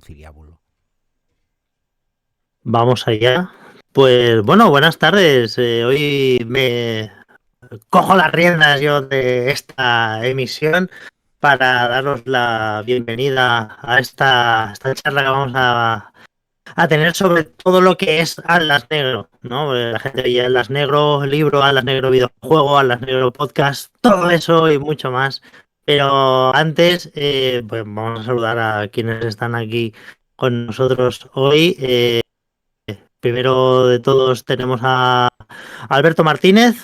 Filiábulo. Vamos allá. Pues bueno, buenas tardes. Hoy me cojo las riendas yo de esta emisión para daros la bienvenida a esta charla que vamos a tener sobre todo lo que es Atlas Negro, ¿no? La gente veía Atlas Negro libro, Atlas Negro videojuego, Atlas Negro podcast, todo eso y mucho más. Pero antes, pues vamos a saludar a quienes están aquí con nosotros hoy. Primero de todos tenemos a Alberto Martínez.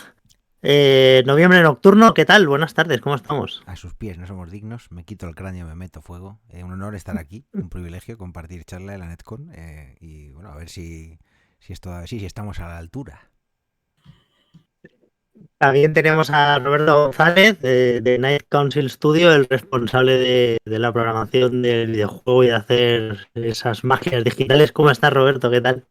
Noviembre Nocturno, ¿qué tal? Buenas tardes, ¿cómo estamos? A sus pies no somos dignos, me quito el cráneo, me meto fuego. Un honor estar aquí, un privilegio compartir charla en la Netcon y bueno, a ver si esto, sí, si estamos a la altura. También tenemos a Roberto González de Night Council Studio, el responsable de la programación del videojuego y de hacer esas magias digitales. ¿Cómo estás, Roberto? ¿Qué tal?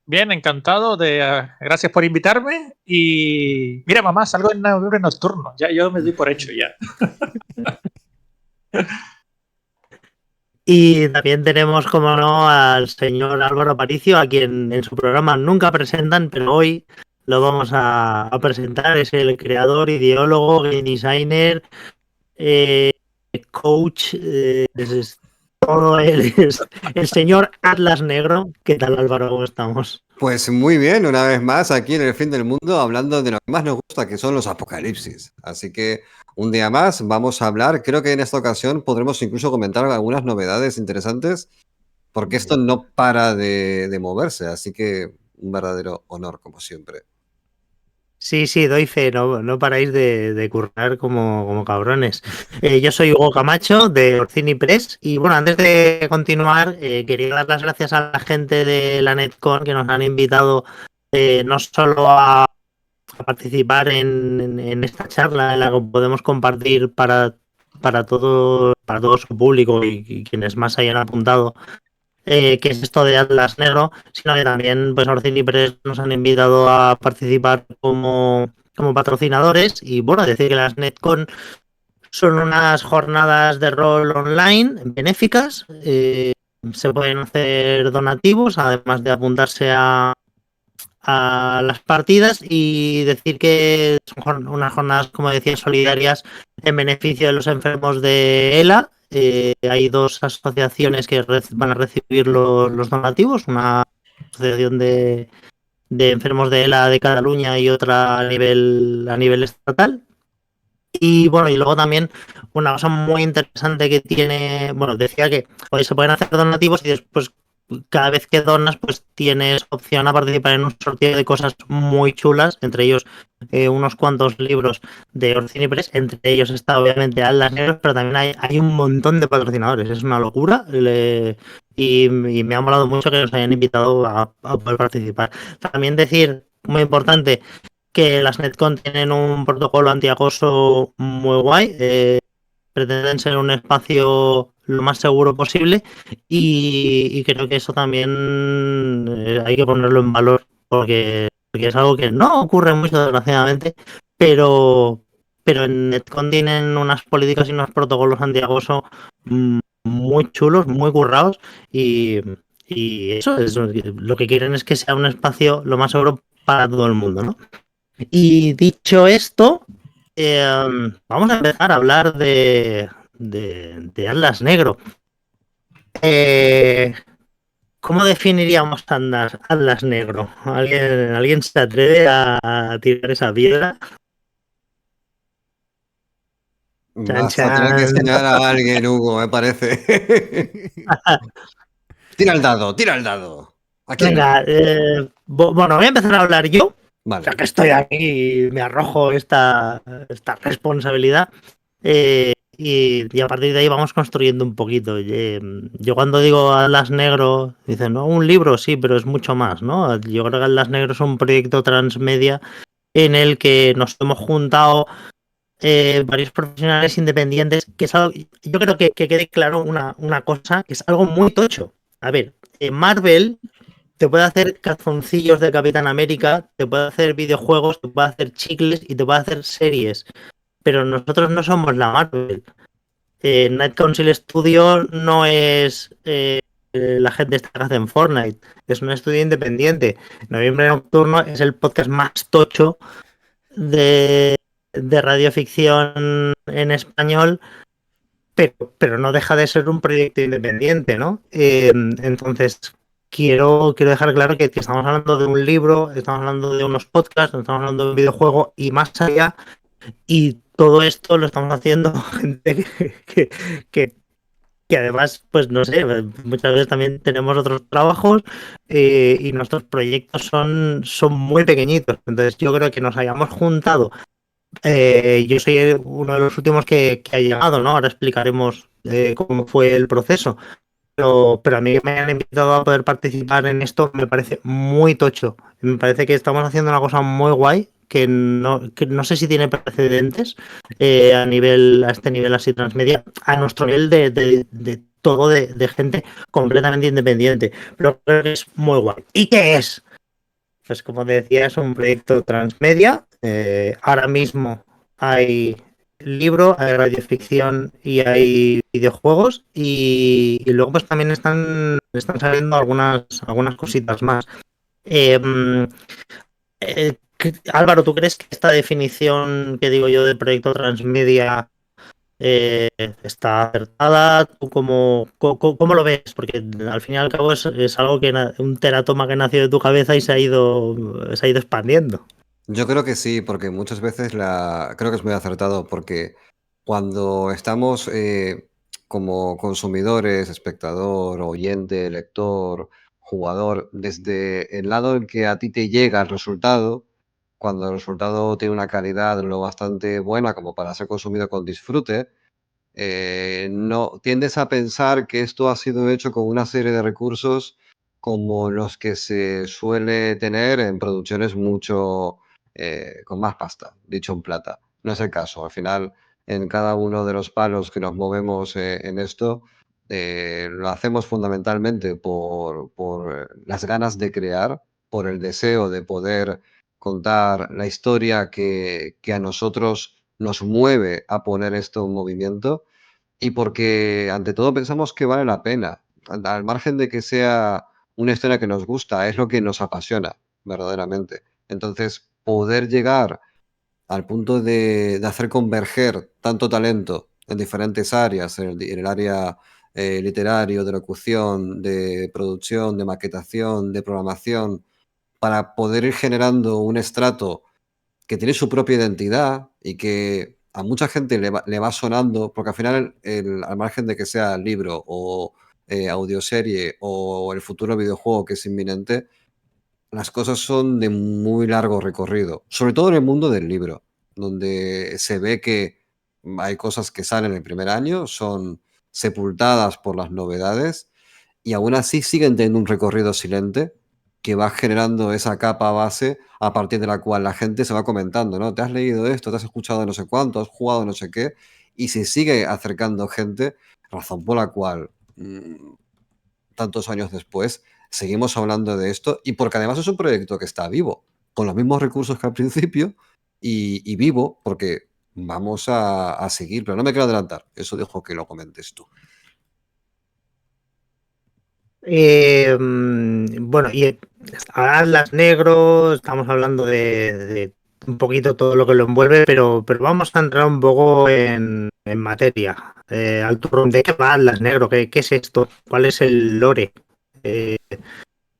Bien, encantado gracias por invitarme. Y mira, mamá, salgo en Noviembre Nocturno. Ya yo me doy por hecho ya. Y también tenemos, como no, al señor Álvaro Aparicio, a quien en su programa nunca presentan, pero hoy lo vamos a presentar. Es el creador, ideólogo, game designer, eh, coach, todo él es el señor Atlas Negro. ¿Qué tal, Álvaro? ¿Cómo estamos? Pues muy bien, una vez más aquí en el fin del mundo hablando de lo que más nos gusta, que son los apocalipsis. Así que un día más vamos a hablar, creo que en esta ocasión podremos incluso comentar algunas novedades interesantes, porque esto no para de moverse, así que un verdadero honor como siempre. Sí, doy fe, no paráis de currar como cabrones. Yo soy Hugo Camacho de Orcini Press y bueno, antes de continuar, quería dar las gracias a la gente de la Netcon que nos han invitado no solo a participar en esta charla en la que podemos compartir para todo su público y quienes más hayan apuntado que es esto de Atlas Negro, sino que también pues Orcini Press nos han invitado a participar como patrocinadores y bueno, decir que las Netcon son unas jornadas de rol online benéficas, se pueden hacer donativos, además de apuntarse a las partidas y decir que son unas jornadas, como decía, solidarias en beneficio de los enfermos de ELA. Hay dos asociaciones que van a recibir los donativos, una asociación de enfermos de ELA de Cataluña y otra a nivel estatal. Y bueno, y luego también una cosa muy interesante que tiene, bueno, decía que hoy se pueden hacer donativos y después cada vez que donas pues tienes opción a participar en un sorteo de cosas muy chulas, entre ellos unos cuantos libros de Orcini Press, entre ellos está obviamente Atlas Negros, pero también hay un montón de patrocinadores, es una locura y me ha molado mucho que nos hayan invitado a poder participar. También decir, muy importante, que las Netcon tienen un protocolo antiacoso muy guay. Pretenden ser un espacio lo más seguro posible y creo que eso también hay que ponerlo en valor porque es algo que no ocurre mucho desgraciadamente, pero, pero en Netcon tienen unas políticas y unos protocolos antiacoso muy chulos, muy currados y eso es lo que quieren es que sea un espacio lo más seguro para todo el mundo, ¿no? Y dicho esto, vamos a empezar a hablar de Atlas Negro. Eh, ¿Cómo definiríamos Atlas Negro? ¿Alguien se atreve a tirar esa piedra? Chan, Vas a tener que chan. enseñar a alguien, Hugo, me parece. Tira el dado, tira el dado. ¿A quién le Venga, bueno, voy a empezar a hablar yo, ya Vale. que estoy aquí y me arrojo esta responsabilidad. Y a partir de ahí vamos construyendo un poquito. Yo cuando digo Atlas Negro, dicen, no, un libro, sí, pero es mucho más, ¿no? Yo creo que Atlas Negro es un proyecto transmedia en el que nos hemos juntado varios profesionales independientes, que es algo, yo creo que quede claro una cosa, que es algo muy tocho. A ver, Marvel te puede hacer calzoncillos de Capitán América, te puede hacer videojuegos, te puede hacer chicles y te puede hacer series, pero nosotros no somos la Marvel. Night Council Studio no es la gente esta que hace en Fortnite. Es un estudio independiente. Noviembre Nocturno es el podcast más tocho de radioficción en español, pero no deja de ser un proyecto independiente, ¿no? Entonces, quiero dejar claro que estamos hablando de un libro, estamos hablando de unos podcasts, estamos hablando de un videojuego y más allá, y todo esto lo estamos haciendo gente que, que además, pues no sé, muchas veces también tenemos otros trabajos y nuestros proyectos son muy pequeñitos. Entonces, yo creo que nos hayamos juntado. Yo soy uno de los últimos que ha llegado, ¿no? Ahora explicaremos cómo fue el proceso. Pero a mí que me han invitado a poder participar en esto me parece muy tocho. Me parece que estamos haciendo una cosa muy guay que no sé si tiene precedentes a este nivel así transmedia, a nuestro nivel de todo de gente completamente independiente. Pero creo que es muy guay. ¿Y qué es? Pues como decía, es un proyecto transmedia. Ahora mismo hay libro, hay radioficción y hay videojuegos y luego pues también están saliendo algunas cositas más. Eh, Álvaro, ¿tú crees que esta definición que digo yo de proyecto transmedia eh, está acertada? ¿Tú cómo lo ves? Porque al fin y al cabo es algo un teratoma que nació de tu cabeza y se ha ido expandiendo. Yo creo que sí, porque muchas veces creo que es muy acertado, porque cuando estamos como consumidores, espectador, oyente, lector, jugador, desde el lado en que a ti te llega el resultado, cuando el resultado tiene una calidad lo bastante buena como para ser consumido con disfrute, no tiendes a pensar que esto ha sido hecho con una serie de recursos como los que se suele tener en producciones mucho con más pasta, dicho en plata. No es el caso. Al final, en cada uno de los palos que nos movemos en esto, lo hacemos fundamentalmente por las ganas de crear, por el deseo de poder contar la historia que a nosotros nos mueve a poner esto en movimiento y porque ante todo pensamos que vale la pena, al margen de que sea una historia que nos gusta, es lo que nos apasiona verdaderamente. Entonces, poder llegar al punto de hacer converger tanto talento en diferentes áreas, en el área literario, de locución, de producción, de maquetación, de programación, para poder ir generando un estrato que tiene su propia identidad y que a mucha gente le va sonando, porque al final, al margen de que sea libro o audioserie o el futuro videojuego que es inminente, las cosas son de muy largo recorrido, sobre todo en el mundo del libro, donde se ve que hay cosas que salen el primer año, son sepultadas por las novedades y aún así siguen teniendo un recorrido silente que va generando esa capa base a partir de la cual la gente se va comentando, ¿no? Te has leído esto, te has escuchado no sé cuánto, has jugado no sé qué, y se sigue acercando gente, razón por la cual tantos años después seguimos hablando de esto y porque además es un proyecto que está vivo, con los mismos recursos que al principio y vivo porque vamos a seguir, pero no me quiero adelantar, eso dejo que lo comentes tú. Bueno, y ahora Atlas Negro, estamos hablando de un poquito todo lo que lo envuelve, pero vamos a entrar un poco en materia. Al turrón, ¿de qué va Atlas Negro? ¿Qué es esto? ¿Cuál es el lore? Eh,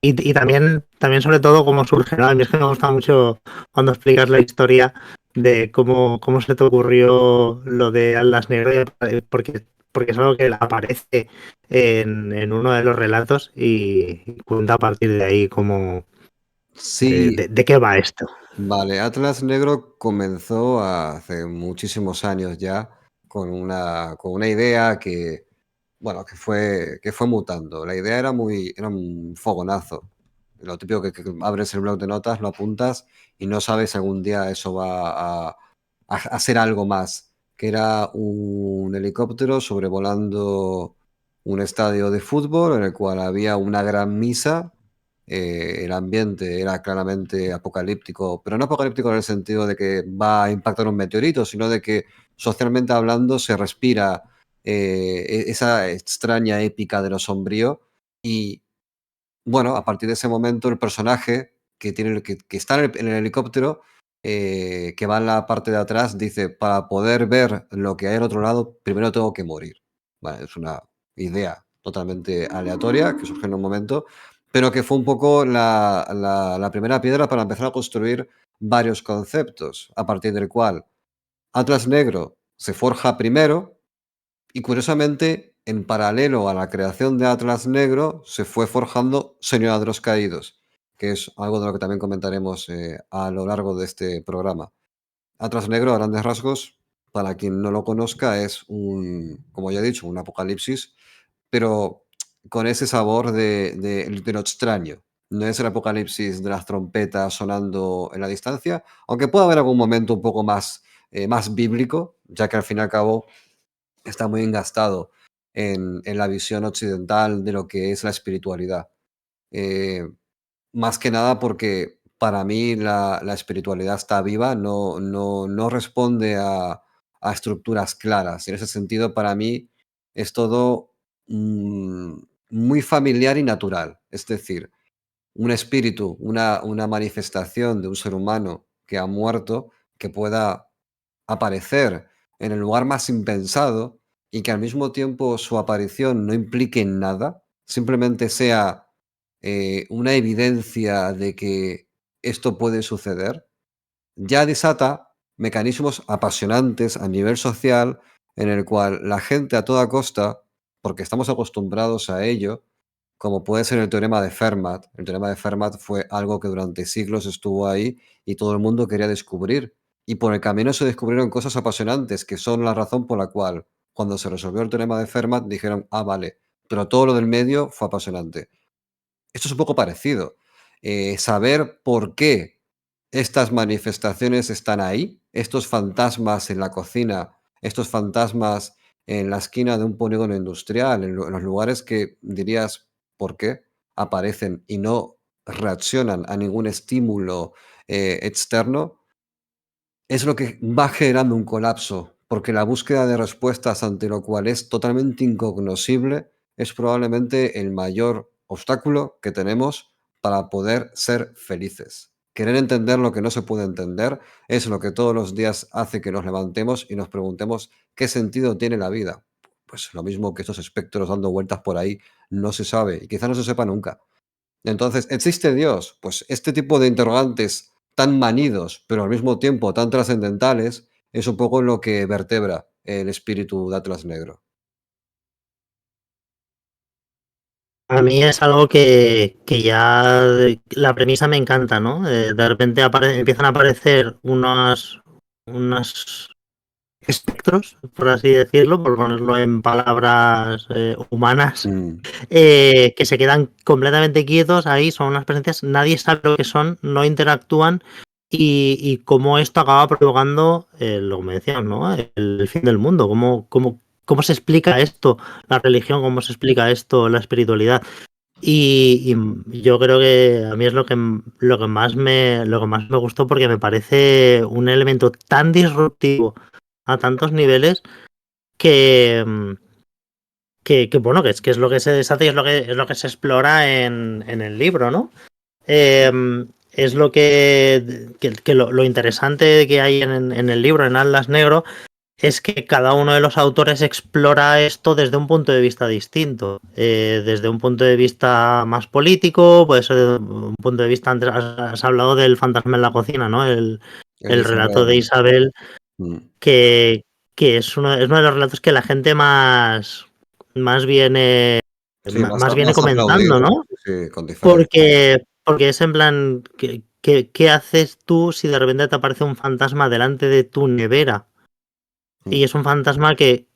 y también sobre todo cómo surge, ¿no? A mí es que me gusta mucho cuando explicas la historia de cómo se te ocurrió lo de Atlas Negro, porque es algo que aparece en uno de los relatos y cuenta a partir de ahí cómo Sí, de qué va esto. vale, Atlas Negro comenzó hace muchísimos años ya con una idea que, bueno, que fue mutando. La idea era un fogonazo. Lo típico que abres el blog de notas, lo apuntas y no sabes si algún día eso va a ser algo más. Que era un helicóptero sobrevolando un estadio de fútbol en el cual había una gran misa. El ambiente era claramente apocalíptico, pero no apocalíptico en el sentido de que va a impactar un meteorito, sino de que socialmente hablando se respira esa extraña épica de lo sombrío Y bueno, a partir de ese momento el personaje que está en el helicóptero, que va en la parte de atrás, dice, para poder ver lo que hay al otro lado, primero tengo que morir. Vale, es una idea totalmente aleatoria que surge en un momento, pero que fue un poco la primera piedra para empezar a construir varios conceptos, a partir del cual Atlas Negro se forja primero y curiosamente, en paralelo a la creación de Atlas Negro, se fue forjando Señor de los Caídos, que es algo de lo que también comentaremos a lo largo de este programa. Atlas Negro, a grandes rasgos, para quien no lo conozca, es como ya he dicho, un apocalipsis, pero con ese sabor de lo extraño. No es el apocalipsis de las trompetas sonando en la distancia, aunque pueda haber algún momento un poco más bíblico, ya que al fin y al cabo está muy engastado en la visión occidental de lo que es la espiritualidad. Eh, Más que nada porque para mí la espiritualidad está viva, no responde a estructuras claras. En ese sentido, para mí es todo muy familiar y natural. Es decir, un espíritu, una manifestación de un ser humano que ha muerto, que pueda aparecer en el lugar más impensado y que al mismo tiempo su aparición no implique nada, simplemente sea una evidencia de que esto puede suceder, ya desata mecanismos apasionantes a nivel social en el cual la gente a toda costa, porque estamos acostumbrados a ello, como puede ser el teorema de Fermat. El teorema de Fermat fue algo que durante siglos estuvo ahí y todo el mundo quería descubrir. Y por el camino se descubrieron cosas apasionantes, que son la razón por la cual, cuando se resolvió el teorema de Fermat, dijeron, ah, vale, pero todo lo del medio fue apasionante. Esto es un poco parecido. Saber por qué estas manifestaciones están ahí, estos fantasmas en la cocina, estos fantasmas en la esquina de un polígono industrial, en los lugares que dirías por qué aparecen y no reaccionan a ningún estímulo externo, es lo que va generando un colapso, porque la búsqueda de respuestas ante lo cual es totalmente incognoscible es probablemente el mayor obstáculo que tenemos para poder ser felices. Querer entender lo que no se puede entender es lo que todos los días hace que nos levantemos y nos preguntemos qué sentido tiene la vida. Pues lo mismo que estos espectros dando vueltas por ahí no se sabe y quizá no se sepa nunca. Entonces, ¿existe Dios? Pues este tipo de interrogantes tan manidos, pero al mismo tiempo tan trascendentales, es un poco lo que vertebra el espíritu de Atlas Negro. A mí es algo que ya la premisa me encanta, ¿no? De repente empiezan a aparecer unos espectros, por así decirlo, por ponerlo en palabras humanas, que se quedan completamente quietos ahí, son unas presencias, nadie sabe lo que son, no interactúan y cómo esto acaba provocando, lo que me decían, ¿no? El fin del mundo, cómo se explica esto, la religión, cómo se explica esto, la espiritualidad. Y yo creo que a mí es lo que más me gustó porque me parece un elemento tan disruptivo a tantos niveles que, bueno, que es lo que se desata y es lo que se explora en el libro, ¿no? Es lo interesante que hay en el libro, en Atlas Negro, es que cada uno de los autores explora esto desde un punto de vista distinto. Desde un punto de vista más político, puede ser desde un punto de vista, antes has hablado del fantasma en la cocina, ¿no? El relato de Isabel, que es uno de los relatos que la gente más viene Sí, más viene más comentando, aplaudido, ¿no? sí, con diferencia. Porque es en plan, ¿qué haces tú si de repente te aparece un fantasma delante de tu nevera? Y es un fantasma que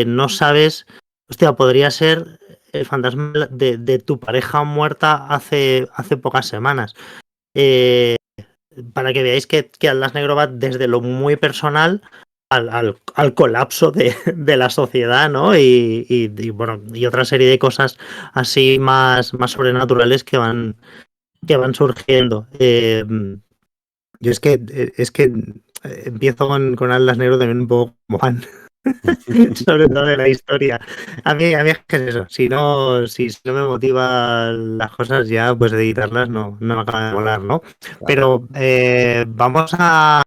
no sabes, hostia, podría ser el fantasma de tu pareja muerta hace pocas semanas. Para que veáis que Atlas Negro va desde lo muy personal al colapso de la sociedad, ¿no? Bueno, y otra serie de cosas así más sobrenaturales que van surgiendo. Yo es que empiezo con Atlas Negro también un poco como fan. sobre todo de la historia. A mí es que es eso, si no me motivan las cosas ya, pues editarlas no me acaba de molar, ¿no? Pero vamos a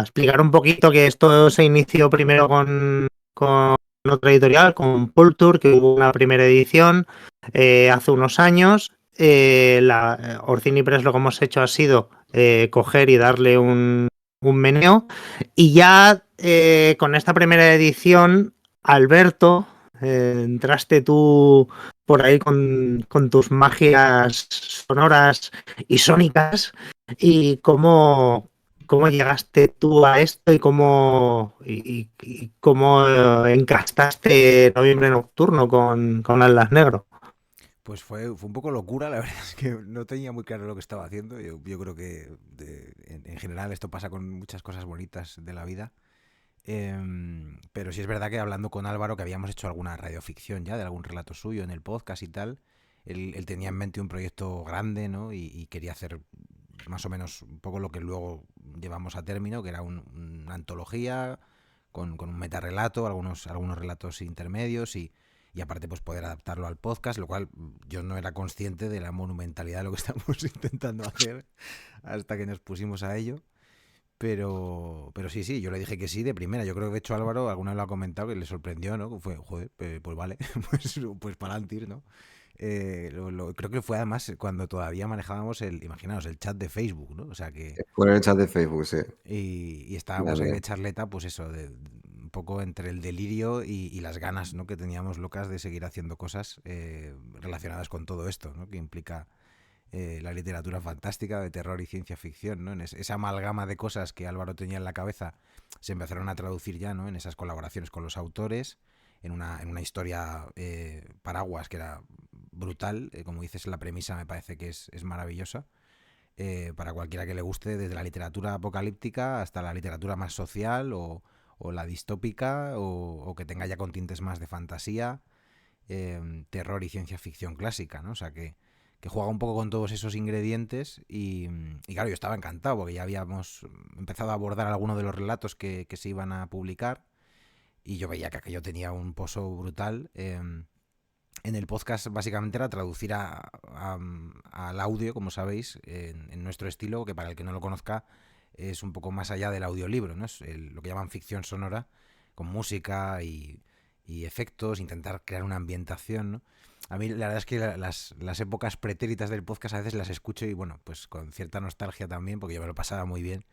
explicar un poquito que esto se inició primero con otra editorial, con Pulture, que hubo una primera edición hace unos años. Orcini Press lo que hemos hecho ha sido coger y darle un meneo. Y ya con esta primera edición, Alberto, entraste tú por ahí con tus magias sonoras y sónicas. ¿Y cómo llegaste tú a esto y cómo encastaste Noviembre Nocturno con Atlas Negro? Pues fue un poco locura, la verdad es que no tenía muy claro lo que estaba haciendo. Yo creo que en general esto pasa con muchas cosas bonitas de la vida. Pero sí es verdad que hablando con Álvaro, que habíamos hecho alguna radioficción ya de algún relato suyo en el podcast y tal, él tenía en mente un proyecto grande, ¿no? Y quería hacer más o menos un poco lo que luego llevamos a término, que era una antología con un metarrelato, algunos relatos intermedios y aparte pues poder adaptarlo al podcast, lo cual yo no era consciente de la monumentalidad de lo que estamos intentando hacer hasta que nos pusimos a ello. Pero sí, yo le dije que sí de primera. Yo creo que de hecho Álvaro alguna vez lo ha comentado que le sorprendió, ¿no? Fue, joder, pues vale, pues para adelante, ¿no? Creo que fue además cuando todavía manejábamos imaginaos, el chat de Facebook, ¿no? O sea que... Por el chat de Facebook, sí. Y estábamos ahí Vale. de charleta, pues eso, un poco entre el delirio y las ganas, ¿no? Que teníamos locas de seguir haciendo cosas relacionadas con todo esto, ¿no? Que implica la literatura fantástica, de terror y ciencia ficción, ¿no? Esa amalgama de cosas que Álvaro tenía en la cabeza se empezaron a traducir ya, ¿no? En esas colaboraciones con los autores, en una historia paraguas que era brutal, como dices, la premisa me parece que es maravillosa. Para cualquiera que le guste, desde la literatura apocalíptica hasta la literatura más social o la distópica o que tenga ya con tintes más de fantasía, terror y ciencia ficción clásica, ¿no? O sea que juega un poco con todos esos ingredientes y claro, yo estaba encantado porque ya habíamos empezado a abordar algunos de los relatos que se iban a publicar y yo veía que aquello tenía un pozo brutal. En el podcast básicamente era traducir al audio, como sabéis, en nuestro estilo, que para el que no lo conozca es un poco más allá del audiolibro, ¿no? Es lo que llaman ficción sonora, con música y efectos, intentar crear una ambientación, ¿no? A mí la verdad es que las épocas pretéritas del podcast a veces las escucho y bueno, pues con cierta nostalgia también, porque yo me lo pasaba muy bien.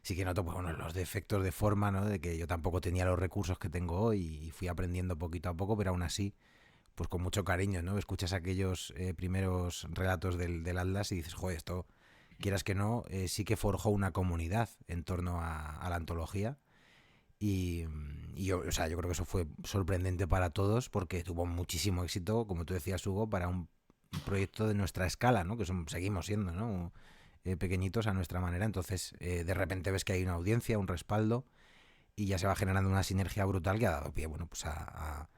Sí que noto pues, bueno, los defectos de forma, ¿no? De que yo tampoco tenía los recursos que tengo hoy y fui aprendiendo poquito a poco, pero aún así pues con mucho cariño, ¿no? Escuchas aquellos primeros relatos del Atlas y dices, joder, esto, quieras que no, sí que forjó una comunidad en torno a la antología. Y yo, o sea, yo creo que eso fue sorprendente para todos porque tuvo muchísimo éxito, como tú decías, Hugo, para un proyecto de nuestra escala, ¿no? Que seguimos siendo, ¿no? Pequeñitos a nuestra manera. Entonces, de repente ves que hay una audiencia, un respaldo y ya se va generando una sinergia brutal que ha dado pie, bueno, pues a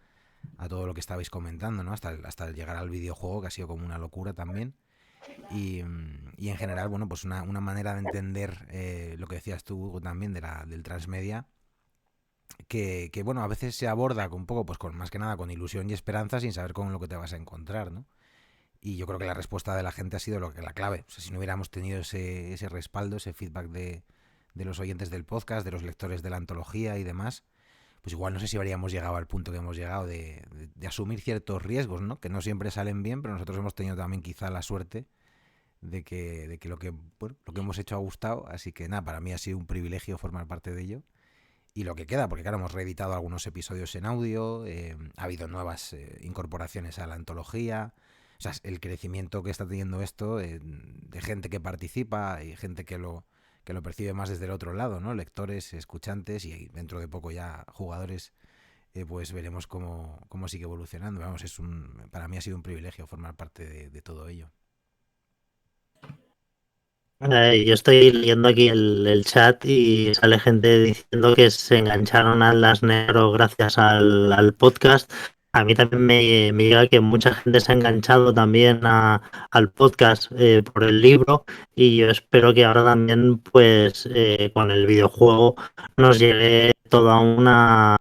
todo lo que estabais comentando, ¿no? Hasta llegar al videojuego, que ha sido como una locura también. Y en general, bueno, pues una manera de entender lo que decías tú, Hugo, también del transmedia, que, bueno, a veces se aborda un poco, pues con más que nada con ilusión y esperanza, sin saber con lo que te vas a encontrar, ¿no? Y yo creo que la respuesta de la gente ha sido la clave. O sea, si no hubiéramos tenido ese respaldo, ese feedback de los oyentes del podcast, de los lectores de la antología y demás, pues igual no sé si habríamos llegado al punto que hemos llegado de asumir ciertos riesgos, ¿no? Que no siempre salen bien, pero nosotros hemos tenido también quizá la suerte de que lo que hemos hecho ha gustado, así que nada, para mí ha sido un privilegio formar parte de ello. Y lo que queda, porque claro, hemos reeditado algunos episodios en audio, ha habido nuevas incorporaciones a la antología, o sea, el crecimiento que está teniendo esto, de gente que participa y gente que lo percibe más desde el otro lado, ¿no? Lectores, escuchantes y dentro de poco ya jugadores, pues veremos cómo sigue evolucionando. Vamos, para mí ha sido un privilegio formar parte de todo ello. Yo estoy leyendo aquí el chat y sale gente diciendo que se engancharon a Atlas Negro gracias al podcast. A mí también me llega que mucha gente se ha enganchado también al podcast por el libro y yo espero que ahora también pues con el videojuego nos llegue toda una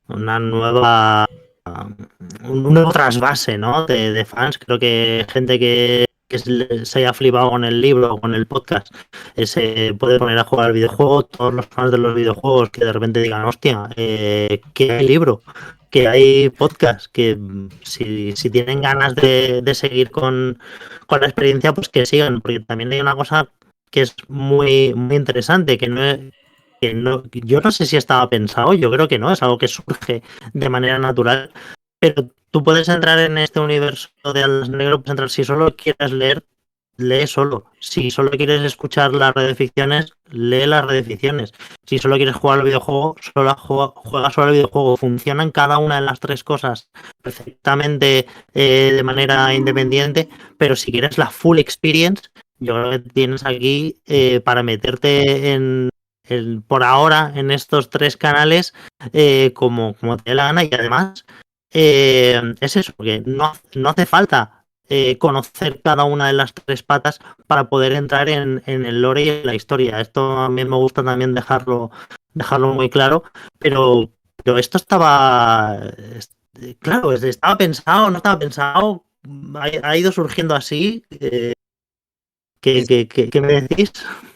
nueva un nuevo trasvase, ¿no? de fans. Creo que gente que se haya flipado con el libro o con el podcast se puede poner a jugar al videojuego. Todos los fans de los videojuegos que de repente digan, hostia, que hay libro, que hay podcast, que si tienen ganas de seguir con la experiencia, pues que sigan, porque también hay una cosa que es muy, muy interesante, yo no sé si estaba pensado, yo creo que no, es algo que surge de manera natural, pero tú puedes entrar en este universo de Atlas Negro, puedes entrar si solo quieres leer, lee solo. Si solo quieres escuchar las redeficciones, lee las redeficciones. Si solo quieres jugar al videojuego, juega solo al videojuego. Funcionan cada una de las tres cosas perfectamente de manera independiente, pero si quieres la full experience, yo creo que tienes aquí para meterte por ahora en estos tres canales como te dé la gana, y además es eso, porque no hace falta conocer cada una de las tres patas para poder entrar en el lore y en la historia. Esto a mí me gusta también dejarlo muy claro, pero esto claro, estaba pensado, no estaba pensado, ha ido surgiendo así. ¿Qué me decís?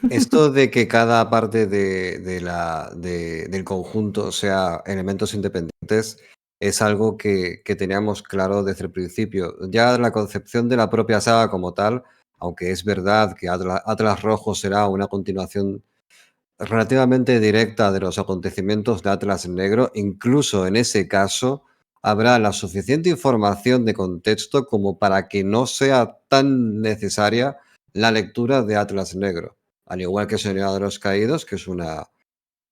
Esto de que cada parte del conjunto sea elementos independientes es algo que teníamos claro desde el principio. Ya la concepción de la propia saga como tal, aunque es verdad que Atlas Rojo será una continuación relativamente directa de los acontecimientos de Atlas Negro, incluso en ese caso habrá la suficiente información de contexto como para que no sea tan necesaria la lectura de Atlas Negro. Al igual que Señor de los Caídos, que es una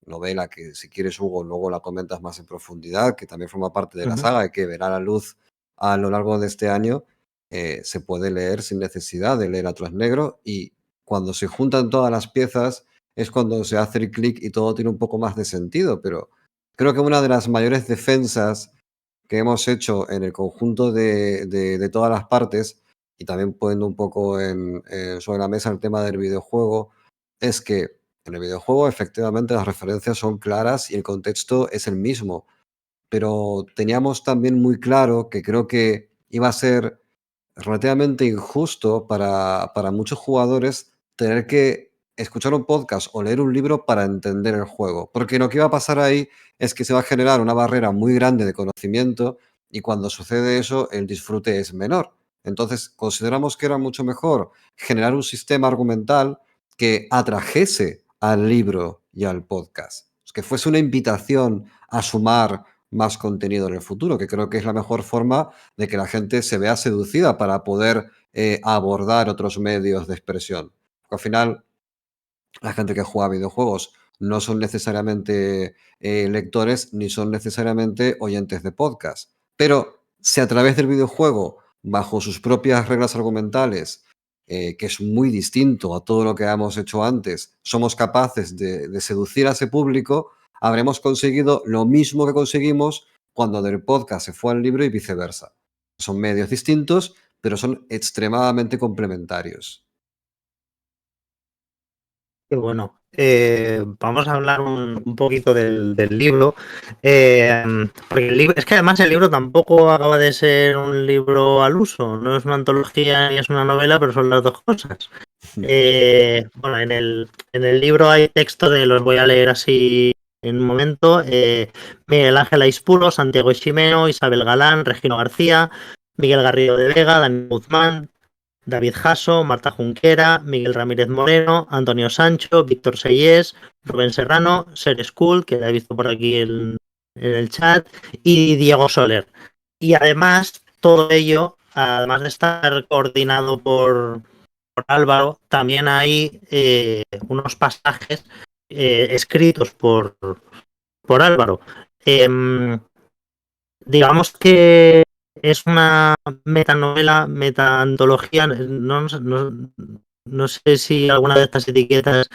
novela que, si quieres, Hugo, luego la comentas más en profundidad, que también forma parte de la saga y que verá la luz a lo largo de este año, se puede leer sin necesidad de leer Atlas Negro, y cuando se juntan todas las piezas es cuando se hace el clic y todo tiene un poco más de sentido. Pero creo que una de las mayores defensas que hemos hecho en el conjunto de todas las partes, y también poniendo un poco sobre la mesa el tema del videojuego, es que en el videojuego efectivamente las referencias son claras y el contexto es el mismo, pero teníamos también muy claro que creo que iba a ser relativamente injusto para muchos jugadores tener que escuchar un podcast o leer un libro para entender el juego. Porque lo que va a pasar ahí es que se va a generar una barrera muy grande de conocimiento, y cuando sucede eso el disfrute es menor. Entonces consideramos que era mucho mejor generar un sistema argumental que atrajese al libro y al podcast, que fuese una invitación a sumar más contenido en el futuro, que creo que es la mejor forma de que la gente se vea seducida para poder abordar otros medios de expresión. Porque al final, la gente que juega videojuegos no son necesariamente lectores ni son necesariamente oyentes de podcast. Pero si a través del videojuego, bajo sus propias reglas argumentales, que es muy distinto a todo lo que hemos hecho antes, somos capaces de seducir a ese público, habremos conseguido lo mismo que conseguimos cuando del podcast se fue al libro y viceversa. Son medios distintos, pero son extremadamente complementarios. Qué bueno. Vamos a hablar un poquito del libro. Porque el libro, es que además el libro tampoco acaba de ser un libro al uso. No es una antología ni es una novela, pero son las dos cosas. Bueno, en el libro hay texto los voy a leer así en un momento. Miguel Ángel Aispuro, Santiago Ximeno, Isabel Galán, Regino García, Miguel Garrido de Vega, Daniel Guzmán, David Jasso, Marta Junquera, Miguel Ramírez Moreno, Antonio Sancho, Víctor Seyés, Rubén Serrano, Ser School, que la he visto por aquí en el chat, y Diego Soler. Y además, todo ello, además de estar coordinado por Álvaro, también hay unos pasajes escritos por Álvaro. Digamos que es una metanovela, metaantología. No sé si alguna de estas etiquetas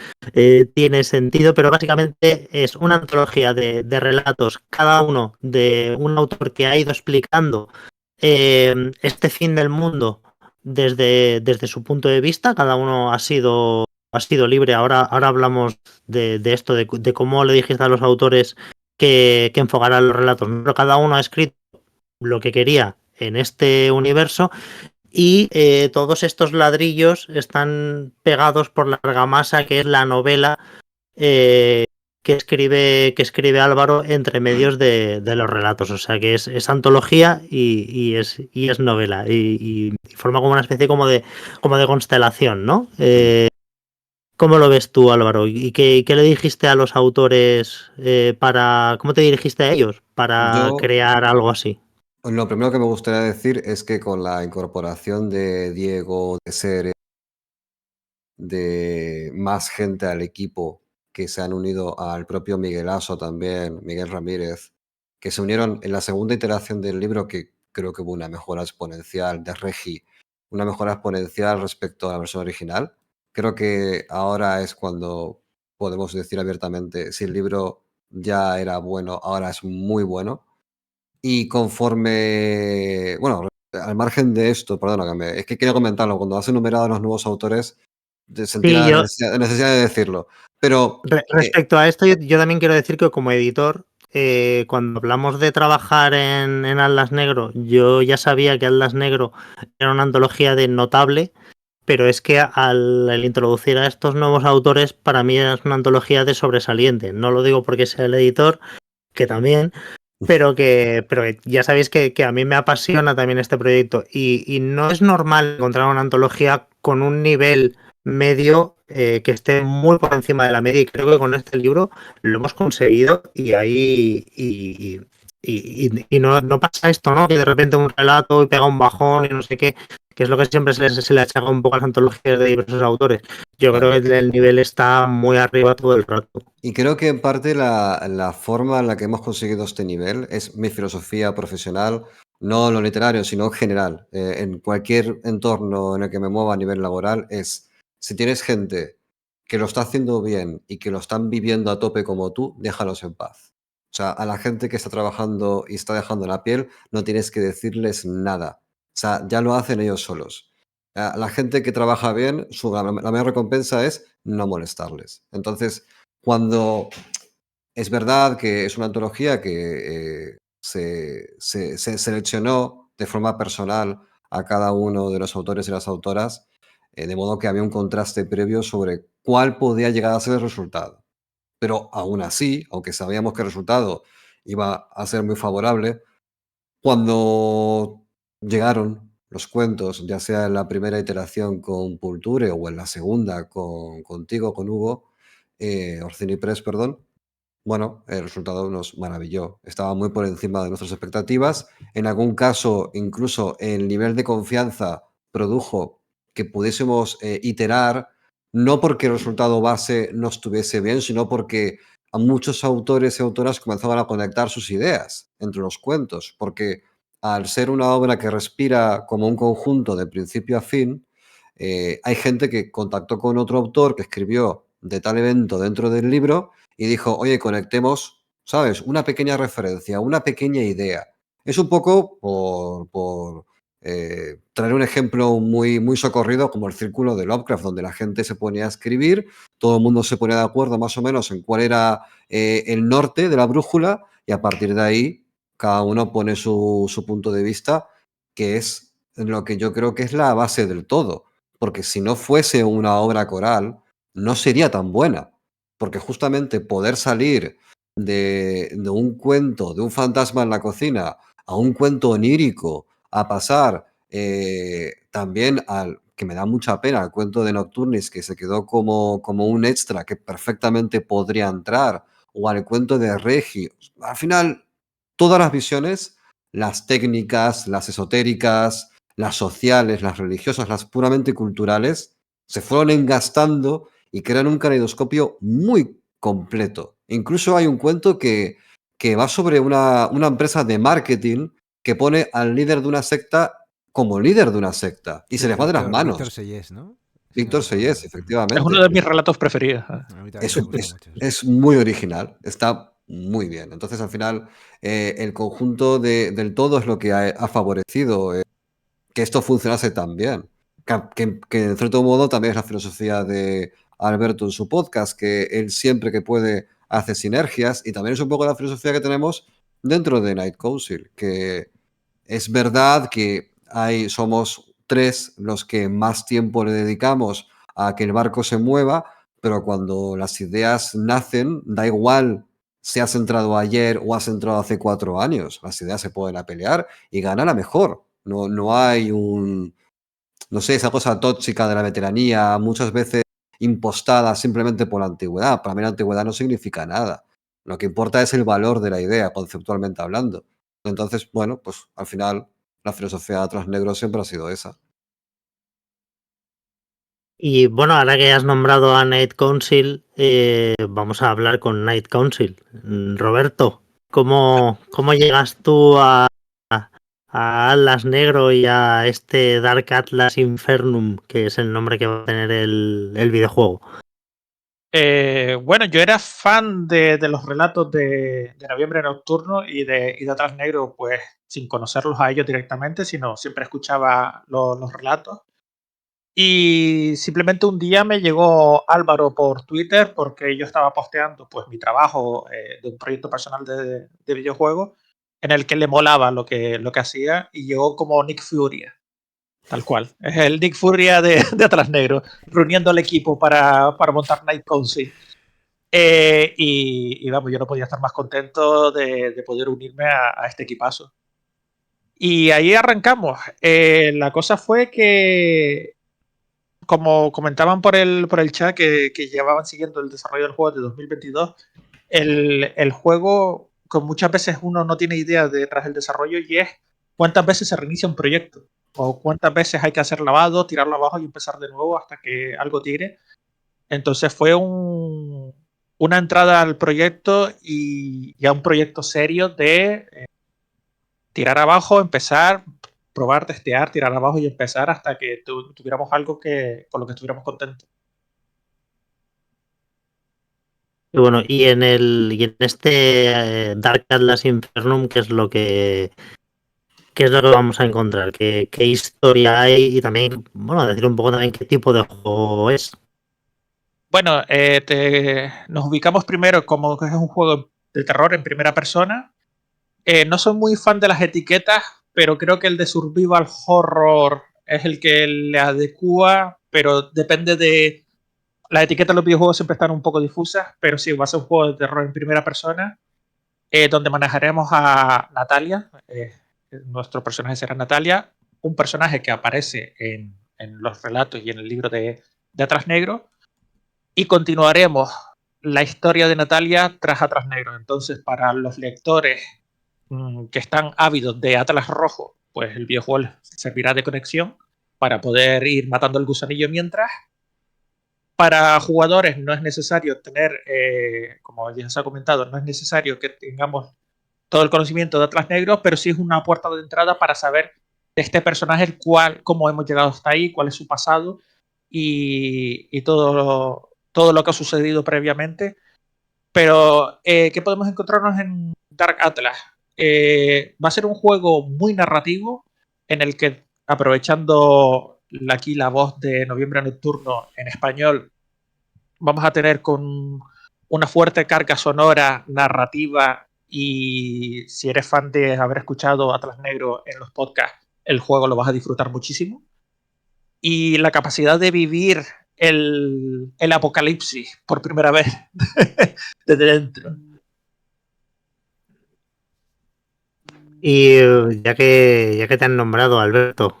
tiene sentido, pero básicamente es una antología de relatos, cada uno de un autor que ha ido explicando este fin del mundo desde su punto de vista. Cada uno ha sido libre. Ahora hablamos de esto, de cómo le dijiste a los autores que enfocara los relatos, ¿no? Pero cada uno ha escrito lo que quería en este universo y todos estos ladrillos están pegados por la argamasa que es la novela que escribe Álvaro entre medios de los relatos. O sea que es antología y es novela. Y forma como una especie como de constelación, ¿no? ¿Cómo lo ves tú, Álvaro? ¿Y qué le dijiste a los autores cómo te dirigiste a ellos para Yo, crear algo así? lo primero que me gustaría decir es que con la incorporación de Diego, de Sere, de más gente al equipo que se han unido al propio Miguelazo también, Miguel Ramírez, que se unieron en la segunda iteración del libro, que creo que hubo una mejora exponencial de Regi, una mejora exponencial respecto a la versión original. Creo que ahora es cuando podemos decir abiertamente si el libro ya era bueno, ahora es muy bueno. Y conforme, bueno, al margen de esto, perdona, es que quería comentarlo, cuando has enumerado a los nuevos autores, sentí Sí, la yo, necesidad de decirlo. Pero respecto a esto, yo también quiero decir que como editor, cuando hablamos de trabajar en Atlas Negro, yo ya sabía que Atlas Negro era una antología de notable, pero es que al introducir a estos nuevos autores, para mí es una antología de sobresaliente. No lo digo porque sea el editor, que también, pero ya sabéis que a mí me apasiona también este proyecto y no es normal encontrar una antología con un nivel medio que esté muy por encima de la media y creo que con este libro lo hemos conseguido y ahí y no pasa esto, ¿no? Que de repente un relato y pega un bajón y no sé qué, que es lo que siempre se le achaca un poco a las antologías de diversos autores. Yo creo claro. que el nivel está muy arriba todo el rato. Y creo que en parte la forma en la que hemos conseguido este nivel es mi filosofía profesional, no lo literario, sino en general. En cualquier entorno en el que me mueva a nivel laboral es, si tienes gente que lo está haciendo bien y que lo están viviendo a tope como tú, déjalos en paz. O sea, a la gente que está trabajando y está dejando la piel, no tienes que decirles nada. O sea, ya lo hacen ellos solos. A la gente que trabaja bien, la mayor recompensa es no molestarles. Entonces, cuando es verdad que es una antología que se seleccionó de forma personal a cada uno de los autores y las autoras, de modo que había un contraste previo sobre cuál podía llegar a ser el resultado. Pero aún así, aunque sabíamos que el resultado iba a ser muy favorable, cuando llegaron los cuentos, ya sea en la primera iteración con Pulture o en la segunda contigo, con Hugo, Orcini Press, perdón, bueno, el resultado nos maravilló. Estaba muy por encima de nuestras expectativas. En algún caso, incluso el nivel de confianza produjo que pudiésemos iterar, no porque el resultado base no estuviese bien, sino porque a muchos autores y autoras comenzaban a conectar sus ideas entre los cuentos, porque al ser una obra que respira como un conjunto de principio a fin, hay gente que contactó con otro autor que escribió de tal evento dentro del libro y dijo, oye, conectemos, ¿sabes? Una pequeña referencia, una pequeña idea. Es un poco por traer un ejemplo muy, muy socorrido como el círculo de Lovecraft, donde la gente se ponía a escribir, todo el mundo se ponía de acuerdo más o menos en cuál era el norte de la brújula y a partir de ahí cada uno pone su punto de vista, que es lo que yo creo que es la base del todo. Porque si no fuese una obra coral, no sería tan buena porque justamente poder salir de un cuento, de un fantasma en la cocina, a un cuento onírico, a pasar también al, que me da mucha pena, al cuento de Nocturnis, que se quedó como un extra que perfectamente podría entrar, o al cuento de Regi. Al final, todas las visiones, las técnicas, las esotéricas, las sociales, las religiosas, las puramente culturales, se fueron engastando y crean un caleidoscopio muy completo. Incluso hay un cuento que va sobre una empresa de marketing que pone al líder de una secta como líder de una secta y Sí, se les va de las Víctor manos. Sellés, ¿no? Si no Víctor recuerdo Sellés, mal. Es efectivamente. uno de mis relatos preferidos. A mí también Es, me gusta es, mucho, sí. es muy original, está muy bien. Entonces, al final, el conjunto del todo es lo que ha favorecido que esto funcionase tan bien. Que en cierto modo también es la filosofía de Alberto en su podcast, que él siempre que puede hace sinergias, y también es un poco la filosofía que tenemos dentro de Night Council, que es verdad que somos 3 los que más tiempo le dedicamos a que el barco se mueva, pero cuando las ideas nacen, da igual si has entrado ayer o has entrado hace 4 años, las ideas se pueden a pelear y gana la mejor. No hay no sé, esa cosa tóxica de la veteranía, muchas veces impostada simplemente por la antigüedad. Para mí la antigüedad no significa nada. Lo que importa es el valor de la idea, conceptualmente hablando. Entonces, bueno, pues al final la filosofía de Atlas Negro siempre ha sido esa. Y bueno, ahora que has nombrado a Night Council, vamos a hablar con Night Council. Roberto, ¿cómo llegas tú a Atlas Negro y a este Dark Atlas Infernum, que es el nombre que va a tener el videojuego? Bueno, yo era fan de los relatos de Noviembre Nocturno y de Atlas Negro, pues sin conocerlos a ellos directamente, sino siempre escuchaba los relatos. Y simplemente un día me llegó Álvaro por Twitter porque yo estaba posteando pues mi trabajo de un proyecto personal de videojuegos en el que le molaba lo que hacía, y llegó como Nick Furia, tal cual. Es el Nick Furia de Atlas Negro, reuniendo al equipo para montar Night Council. Y vamos, yo no podía estar más contento de poder unirme a este equipazo. Y ahí arrancamos. La cosa fue que, como comentaban por el chat que llevaban siguiendo el desarrollo del juego de 2022, el juego, con muchas veces uno no tiene idea detrás del desarrollo, y es cuántas veces se reinicia un proyecto o cuántas veces hay que hacer lavado, tirarlo abajo y empezar de nuevo hasta que algo tire. Entonces fue una entrada al proyecto y a un proyecto serio de tirar abajo, empezar, probar, testear, tirar abajo y empezar hasta que tuviéramos algo con lo que estuviéramos contentos. Y bueno, y en este Dark Atlas Infernum, ¿qué es lo que vamos a encontrar? ¿Qué historia hay? Y también, bueno, decir un poco también qué tipo de juego es. Bueno, nos ubicamos primero como que es un juego de terror en primera persona. No soy muy fan de las etiquetas, pero creo que el de Survival Horror es el que le adecua, pero depende de... Las etiquetas de los videojuegos siempre están un poco difusas, pero sí, va a ser un juego de terror en primera persona, donde manejaremos a Natalia. Nuestro personaje será Natalia, un personaje que aparece en los relatos y en el libro de Atlas Negro, y continuaremos la historia de Natalia tras Atlas Negro. Entonces, para los lectores que están ávidos de Atlas Rojo, pues el videojuego servirá de conexión para poder ir matando el gusanillo mientras. Para jugadores no es necesario tener, como ya se ha comentado, no es necesario que tengamos todo el conocimiento de Atlas Negro, pero sí es una puerta de entrada para saber de este personaje cómo hemos llegado hasta ahí, cuál es su pasado y todo lo que ha sucedido previamente. Pero, ¿qué podemos encontrarnos en Dark Atlas? Va a ser un juego muy narrativo en el que, aprovechando aquí la voz de Noviembre Nocturno en español, vamos a tener con una fuerte carga sonora, narrativa, y si eres fan de haber escuchado Atlas Negro en los podcasts, el juego lo vas a disfrutar muchísimo. Y la capacidad de vivir el apocalipsis por primera vez desde dentro. Y ya que te han nombrado, Alberto,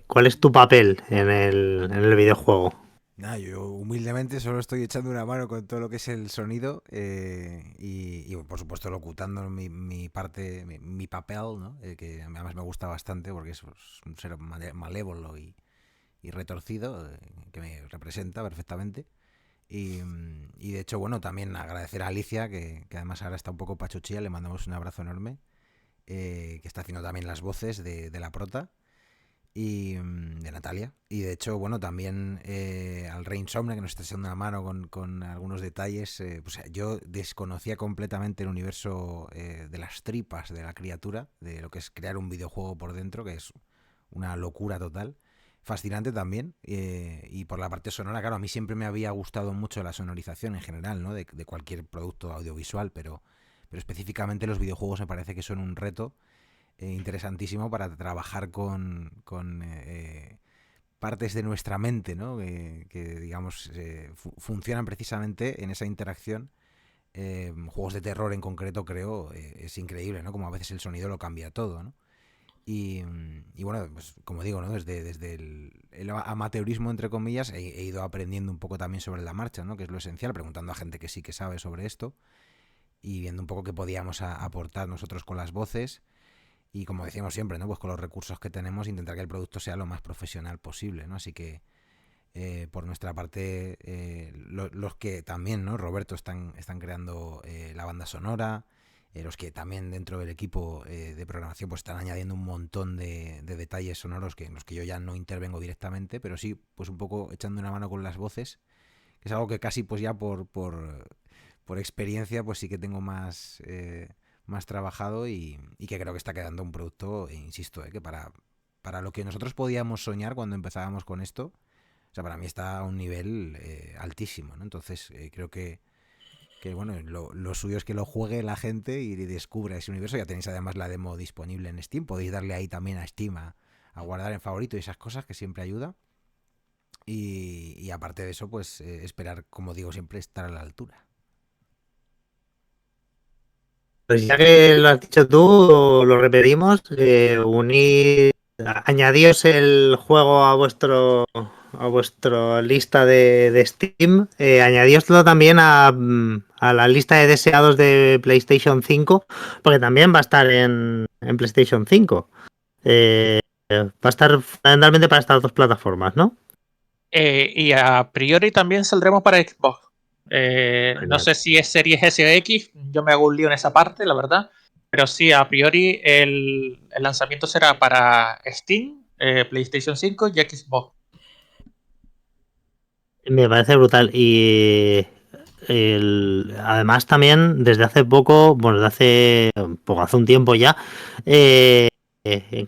¿cuál es tu papel en el videojuego? Nada, yo humildemente solo estoy echando una mano con todo lo que es el sonido y, por supuesto locutando mi parte, mi papel, ¿no? Que además me gusta bastante porque es un ser malévolo y retorcido, que me representa perfectamente. Y de hecho, bueno, también agradecer a Alicia, que además ahora está un poco pachuchilla, le mandamos un abrazo enorme, que está haciendo también las voces de la prota y de Natalia. Y de hecho, bueno, también al Rey Insomne, que nos está echando una mano con algunos detalles. Pues yo desconocía completamente el universo de las tripas de la criatura, de lo que es crear un videojuego por dentro, que es una locura total. fascinante también. Y por la parte sonora, claro, a mí siempre me había gustado mucho la sonorización en general, ¿no? De cualquier producto audiovisual, pero específicamente los videojuegos me parece que son un reto interesantísimo para trabajar con partes de nuestra mente, ¿no? Que digamos, funcionan precisamente en esa interacción. Juegos de terror en concreto, creo, es increíble, ¿no? Como a veces el sonido lo cambia todo, ¿no? Y bueno, pues como digo, ¿no? Desde el amateurismo, entre comillas, he ido aprendiendo un poco también sobre la marcha, ¿no? Que es lo esencial, preguntando a gente que sí que sabe sobre esto y viendo un poco qué podíamos aportar nosotros con las voces y, como decíamos siempre, ¿no? Pues con los recursos que tenemos, intentar que el producto sea lo más profesional posible, ¿no? Así que por nuestra parte, los que también, ¿no? Roberto, están creando la banda sonora, los que también dentro del equipo de programación pues están añadiendo un montón de detalles sonoros en los que yo ya no intervengo directamente, pero sí, pues un poco echando una mano con las voces, que es algo que casi pues ya por experiencia pues sí que tengo más trabajado y que creo que está quedando un producto, insisto, que para lo que nosotros podíamos soñar cuando empezábamos con esto, o sea, para mí está a un nivel altísimo, ¿no? Entonces, creo que bueno, lo suyo es que lo juegue la gente y descubra ese universo. Ya tenéis además la demo disponible en Steam. Podéis darle ahí también a Steam a guardar en favorito y esas cosas que siempre ayuda. Y aparte de eso, pues esperar, como digo siempre, estar a la altura. Pues ya que lo has dicho tú, lo repetimos, añadíos el juego a vuestra lista de Steam, añadíoslo también a la lista de deseados de PlayStation 5, porque también va a estar en PlayStation 5. Va a estar fundamentalmente para estas dos plataformas, ¿no? Y a priori también saldremos para Xbox. No sé si es Series S o X, yo me hago un lío en esa parte, la verdad. Pero sí, a priori el lanzamiento será para Steam, PlayStation 5 y Xbox. Me parece brutal. Y además también desde hace poco, bueno, hace un tiempo ya, que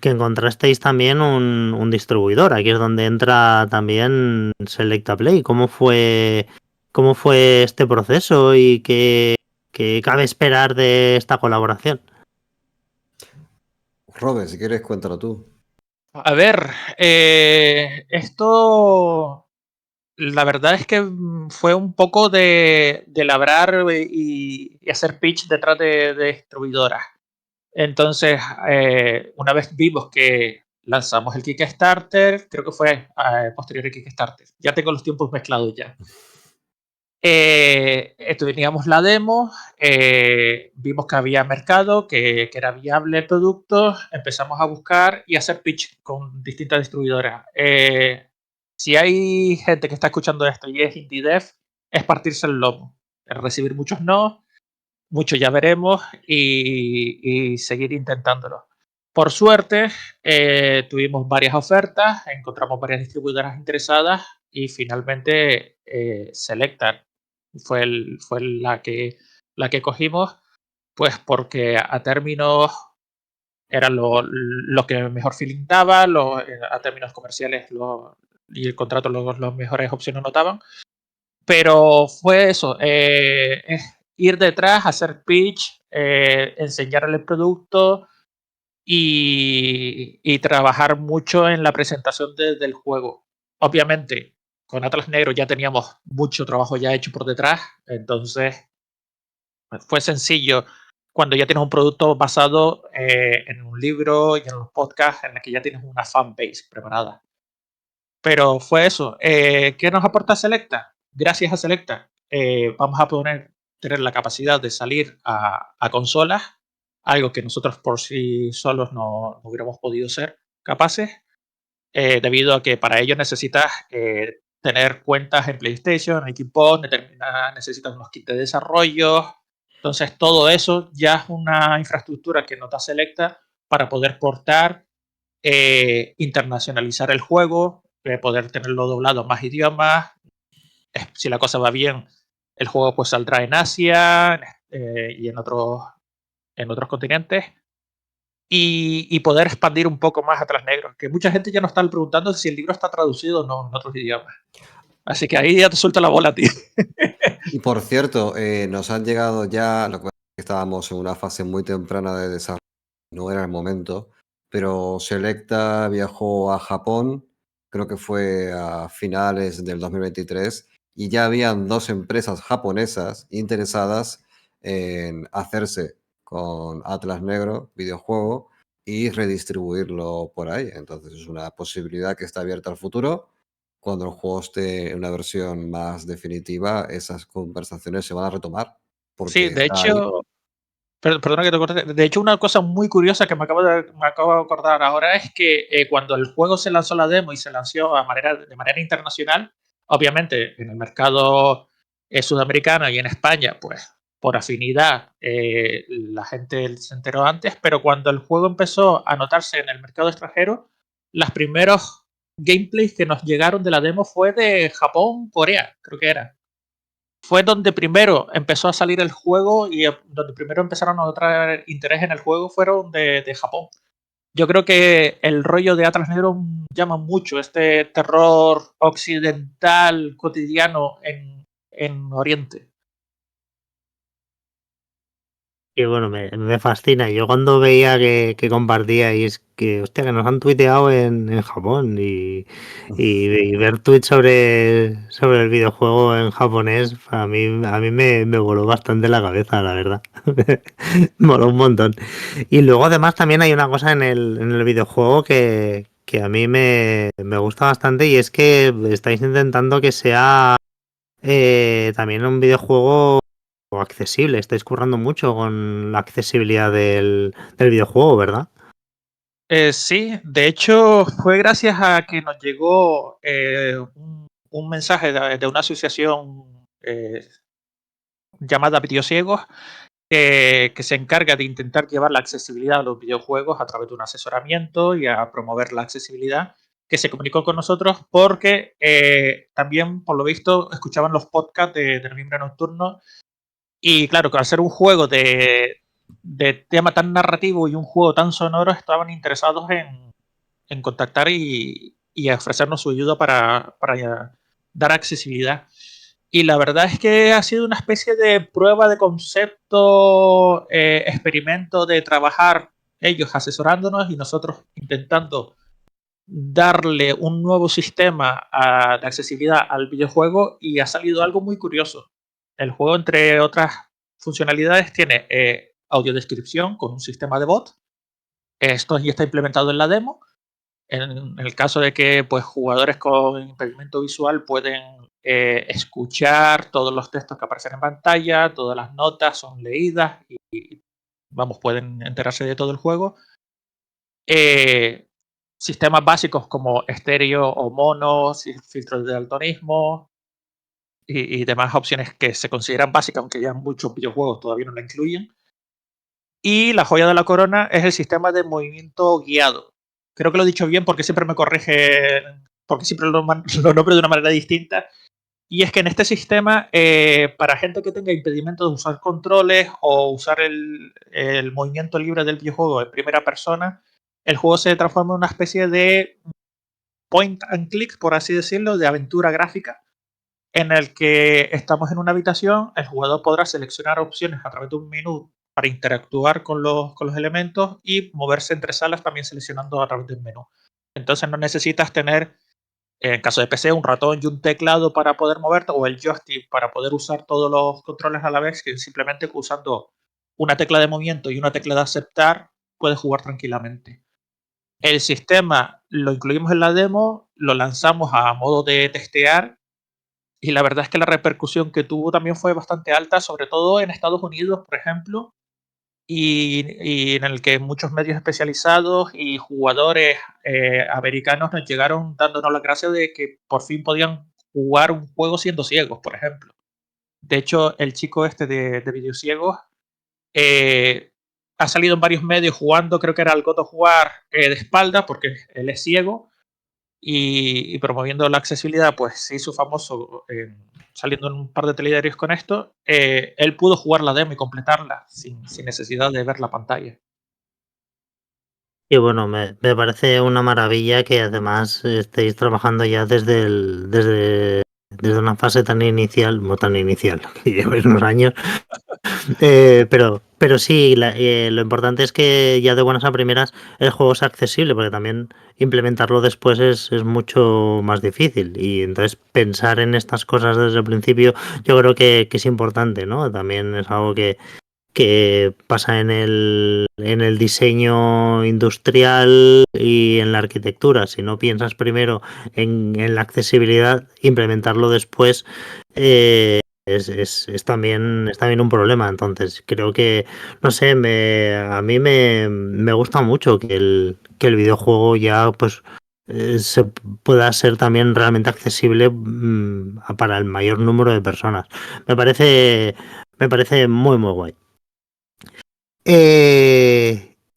encontrasteis también un distribuidor. Aquí es donde entra también Selecta Play. Cómo fue este proceso y qué cabe esperar de esta colaboración? Robert, si quieres, cuéntalo tú. A ver, esto la verdad es que fue un poco de labrar y hacer pitch detrás de distribuidoras. Entonces, una vez vimos que lanzamos el Kickstarter, creo que fue posterior al Kickstarter. Ya tengo los tiempos mezclados ya. Teníamos la demo, vimos que había mercado, que era viable el producto, empezamos a buscar y a hacer pitch con distintas distribuidoras. Si hay gente que está escuchando esto y es indie dev, es partirse el lomo, es recibir muchos no, muchos ya veremos y seguir intentándolo. Por suerte, tuvimos varias ofertas, encontramos varias distribuidoras interesadas y finalmente Selectar fue la que cogimos, pues porque a términos era lo que mejor feeling daba, a términos comerciales y el contrato los mejores opciones notaban. Pero fue eso, es ir detrás, hacer pitch, enseñarle el producto y trabajar mucho en la presentación del juego. Obviamente, con Atlas Negro ya teníamos mucho trabajo ya hecho por detrás, entonces fue sencillo cuando ya tienes un producto basado en un libro y en los podcasts en el que ya tienes una fanbase preparada. Pero fue eso. ¿Qué nos aporta Selecta? Gracias a Selecta vamos a tener la capacidad de salir a consolas, algo que nosotros por sí solos no hubiéramos podido ser capaces, debido a que para ello necesitas tener cuentas en PlayStation, en Xbox, necesitas unos kits de desarrollo. Entonces todo eso ya es una infraestructura que nos da Selecta para poder portar, internacionalizar el juego, poder tenerlo doblado a más idiomas. Si la cosa va bien, el juego pues saldrá en Asia y en otros continentes. y poder expandir un poco más Atlas Negro. Que mucha gente ya nos está preguntando si el libro está traducido o no en otros idiomas. Así que ahí ya te suelto la bola a ti. Y por cierto, nos han llegado ya, lo que pasa es que estábamos en una fase muy temprana de desarrollo, no era el momento, pero Selecta viajó a Japón, creo que fue a finales del 2023, y ya habían 2 empresas japonesas interesadas en hacerse con Atlas Negro, videojuego, y redistribuirlo por ahí. Entonces es una posibilidad que está abierta al futuro. Cuando el juego esté en una versión más definitiva, esas conversaciones se van a retomar, Sí, porque de está ahí. hecho, perdona que te corte. De hecho, una cosa muy curiosa que me acabo de acordar ahora es que cuando el juego se lanzó la demo y se lanzó de manera internacional, obviamente en el mercado sudamericano y en España, pues por afinidad la gente se enteró antes, pero cuando el juego empezó a notarse en el mercado extranjero, los primeros gameplays que nos llegaron de la demo fue de Japón, Corea, creo que era. Fue donde primero empezó a salir el juego y donde primero empezaron a notar interés en el juego fueron de Japón. Yo creo que el rollo de Atlas Negro llama mucho este terror occidental cotidiano en Oriente. Y bueno, me fascina. Yo cuando veía que compartía y es que, hostia, que nos han tuiteado en Japón y ver tweets sobre el videojuego en japonés, a mí me voló bastante la cabeza, la verdad. Me moló un montón. Y luego además también hay una cosa en el videojuego que a mí me gusta bastante y es que estáis intentando que sea también un videojuego accesible. Estáis currando mucho con la accesibilidad del videojuego, ¿verdad? Sí, de hecho fue gracias a que nos llegó un mensaje de una asociación llamada Videociegos que se encarga de intentar llevar la accesibilidad a los videojuegos a través de un asesoramiento y a promover la accesibilidad, que se comunicó con nosotros porque también, por lo visto, escuchaban los podcasts de Noviembre Nocturno y claro, al ser un juego de tema tan narrativo y un juego tan sonoro, estaban interesados en contactar y ofrecernos su ayuda para dar accesibilidad. Y la verdad es que ha sido una especie de prueba de concepto, experimento de trabajar ellos asesorándonos y nosotros intentando darle un nuevo sistema de accesibilidad al videojuego y ha salido algo muy curioso. El juego, entre otras funcionalidades, tiene audiodescripción con un sistema de bot. Esto ya está implementado en la demo. En el caso de que pues, jugadores con impedimento visual pueden escuchar todos los textos que aparecen en pantalla, todas las notas son leídas y vamos, pueden enterarse de todo el juego. Sistemas básicos como estéreo o mono, filtros de daltonismo y demás opciones que se consideran básicas, aunque ya muchos videojuegos todavía no la incluyen. Y la joya de la corona es el sistema de movimiento guiado. Creo que lo he dicho bien porque siempre me corrige, porque siempre lo nombro de una manera distinta. Y es que en este sistema, para gente que tenga impedimento de usar controles o usar el movimiento libre del videojuego en primera persona, el juego se transforma en una especie de point and click, por así decirlo, de aventura gráfica, en el que estamos en una habitación, el jugador podrá seleccionar opciones a través de un menú para interactuar con los elementos y moverse entre salas también seleccionando a través del menú. Entonces no necesitas tener, en caso de PC, un ratón y un teclado para poder moverte o el joystick para poder usar todos los controles a la vez, que simplemente usando una tecla de movimiento y una tecla de aceptar puedes jugar tranquilamente. El sistema lo incluimos en la demo, lo lanzamos a modo de testear y la verdad es que la repercusión que tuvo también fue bastante alta, sobre todo en Estados Unidos, por ejemplo, y en el que muchos medios especializados y jugadores americanos nos llegaron dándonos la gracia de que por fin podían jugar un juego siendo ciegos, por ejemplo. De hecho, el chico este de Videociegos eh, ha salido en varios medios jugando, creo que era el God of War de espalda, porque él es ciego, y promoviendo la accesibilidad, pues se hizo famoso saliendo en un par de telediarios con esto. Él pudo jugar la demo y completarla sin necesidad de ver la pantalla. Y bueno, me parece una maravilla que además estéis trabajando ya desde una fase tan inicial, no tan inicial, que lleváis unos años, pero sí, lo importante es que ya de buenas a primeras el juego sea accesible, porque también implementarlo después es mucho más difícil. Y entonces pensar en estas cosas desde el principio yo creo que es importante, ¿no? También es algo que pasa en el diseño industrial y en la arquitectura. Si no piensas primero en la accesibilidad, implementarlo después es también un problema. Entonces, creo que, no sé, a mí me gusta mucho que el videojuego ya, pues, se pueda ser también realmente accesible para el mayor número de personas. Me parece, me parece muy, muy guay.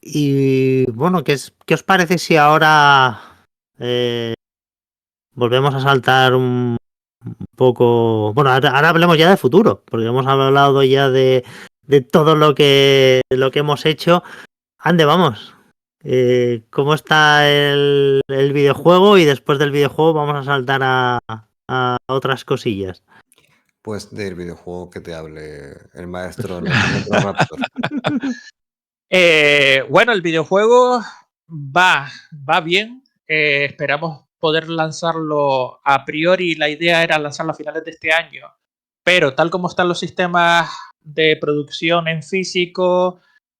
Y bueno, ¿qué os parece si ahora eh, volvemos a saltar un poco? Bueno, ahora hablemos ya de futuro, porque hemos hablado ya de todo lo que hemos hecho. Ande, vamos. ¿Cómo está el videojuego? Y después del videojuego vamos a saltar a otras cosillas. Pues del videojuego que te hable el maestro Necroraptor. Bueno, el videojuego va bien. Esperamos poder lanzarlo a priori. La idea era lanzarlo a finales de este año. Pero tal como están los sistemas de producción en físico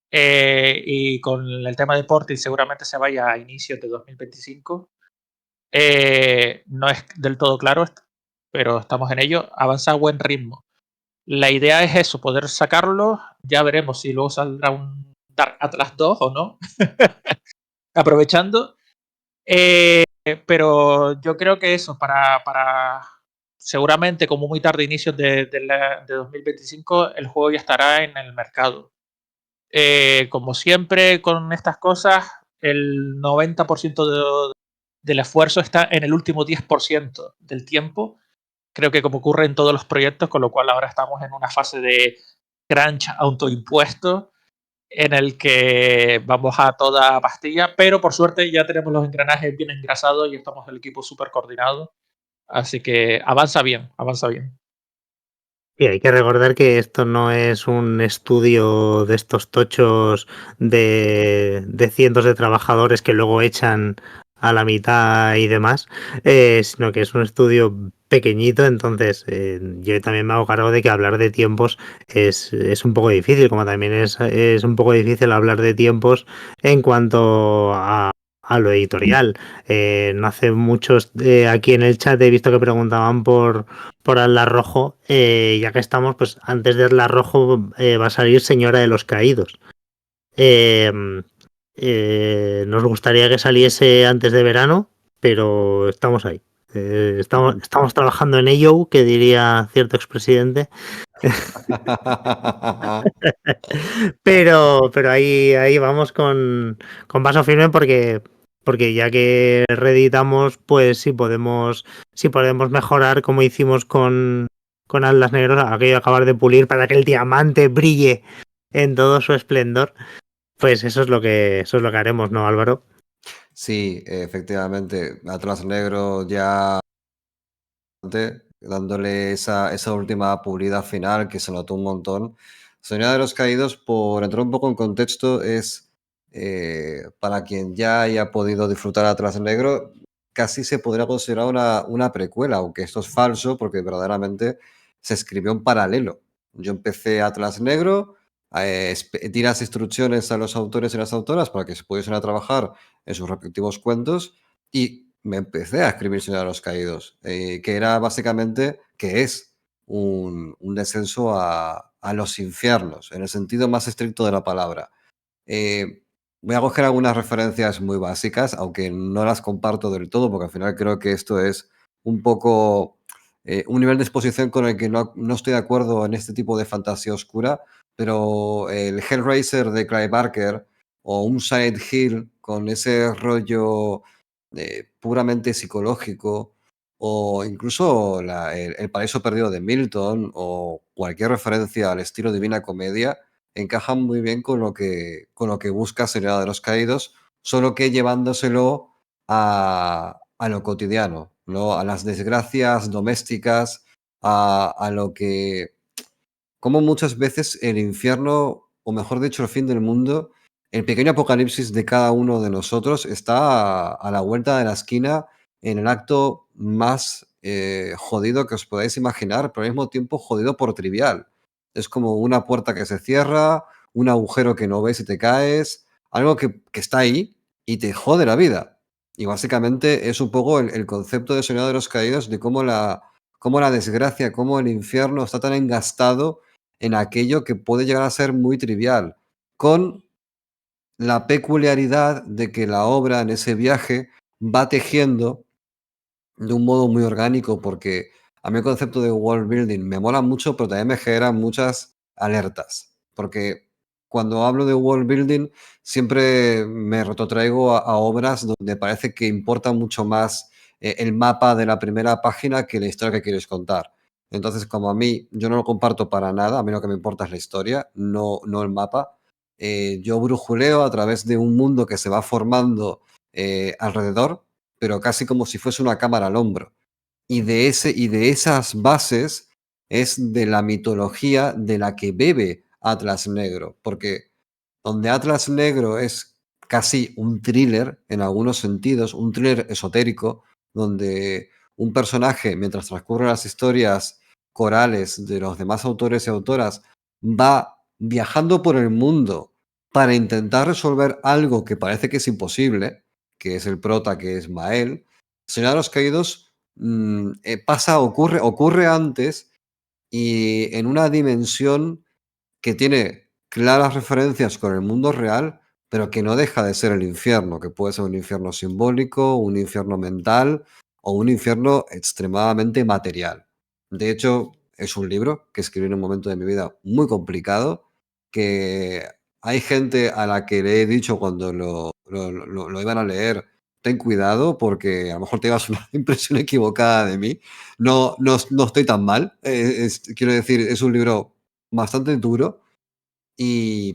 y con el tema de porting seguramente se vaya a inicios de 2025. No es del todo claro, pero estamos en ello. Avanza a buen ritmo. La idea es eso, poder sacarlo. Ya veremos si luego saldrá un Dark Atlas 2 o no. Aprovechando. Pero yo creo que eso, para seguramente como muy tarde, inicios de 2025, el juego ya estará en el mercado. Como siempre con estas cosas, el 90% del esfuerzo está en el último 10% del tiempo. Creo que como ocurre en todos los proyectos, con lo cual ahora estamos en una fase de crunch autoimpuesto en el que vamos a toda pastilla, pero por suerte ya tenemos los engranajes bien engrasados y estamos el equipo súper coordinado. Así que avanza bien, avanza bien. Y hay que recordar que esto no es un estudio de estos tochos de cientos de trabajadores que luego echan a la mitad y demás, sino que es un estudio pequeñito. Entonces yo también me hago cargo de que hablar de tiempos es un poco difícil, como también es un poco difícil hablar de tiempos en cuanto a lo editorial. No hace muchos aquí en el chat he visto que preguntaban por Atlas Rojo, ya que estamos, pues antes de Atlas Rojo va a salir Señora de los Caídos. Eh, nos gustaría que saliese antes de verano, pero estamos ahí. Estamos trabajando en ello, que diría cierto expresidente. Pero ahí vamos con paso firme porque ya que reeditamos, pues si podemos mejorar como hicimos con Atlas Negros, aquello acabar de pulir para que el diamante brille en todo su esplendor, pues eso es lo que haremos, ¿no, Álvaro? Sí, efectivamente, Atlas Negro ya dándole esa última pulida final que se notó un montón. Señora de los Caídos, por entrar un poco en contexto, es para quien ya haya podido disfrutar Atlas Negro, casi se podría considerar una precuela, aunque esto es falso porque verdaderamente se escribió en paralelo. Yo empecé Atlas Negro, di las instrucciones a los autores y las autoras para que se pudiesen a trabajar en sus respectivos cuentos y me empecé a escribir Señor de los Caídos, que era básicamente, que es un descenso a los infiernos, en el sentido más estricto de la palabra. Voy a coger algunas referencias muy básicas, aunque no las comparto del todo, porque al final creo que esto es un poco un nivel de exposición con el que no estoy de acuerdo en este tipo de fantasía oscura, pero el Hellraiser de Clive Barker o un Silent Hill con ese rollo puramente psicológico, o incluso el Paraíso Perdido de Milton, o cualquier referencia al estilo Divina Comedia, encajan muy bien con lo que busca Señora de los Caídos, solo que llevándoselo a lo cotidiano, ¿no? A las desgracias domésticas, a lo que, como muchas veces el infierno, o mejor dicho, el fin del mundo, el pequeño apocalipsis de cada uno de nosotros está a la vuelta de la esquina en el acto más jodido que os podáis imaginar, pero al mismo tiempo jodido por trivial. Es como una puerta que se cierra, un agujero que no ves y te caes, algo que está ahí y te jode la vida. Y básicamente es un poco el concepto de Señor de los Caídos, de cómo la desgracia, cómo el infierno está tan engastado en aquello que puede llegar a ser muy trivial, con la peculiaridad de que la obra en ese viaje va tejiendo de un modo muy orgánico, porque a mí el concepto de world building me mola mucho, pero también me genera muchas alertas, porque cuando hablo de world building siempre me retrotraigo a obras donde parece que importa mucho más el mapa de la primera página que la historia que quieres contar. Entonces, como a mí, yo no lo comparto para nada, a mí lo que me importa es la historia, no el mapa. Yo brujuleo a través de un mundo que se va formando alrededor, pero casi como si fuese una cámara al hombro. Y de esas bases es de la mitología de la que bebe Atlas Negro, porque donde Atlas Negro es casi un thriller en algunos sentidos, un thriller esotérico, donde un personaje, mientras transcurren las historias corales de los demás autores y autoras, va viajando por el mundo para intentar resolver algo que parece que es imposible, que es el prota, que es Mael. Señor de los Caídos ocurre antes y en una dimensión que tiene claras referencias con el mundo real, pero que no deja de ser el infierno, que puede ser un infierno simbólico, un infierno mental o un infierno extremadamente material. De hecho, es un libro que escribí en un momento de mi vida muy complicado, que hay gente a la que le he dicho cuando lo iban a leer, ten cuidado porque a lo mejor te llevas una impresión equivocada de mí. No estoy tan mal. Quiero decir, es un libro bastante duro,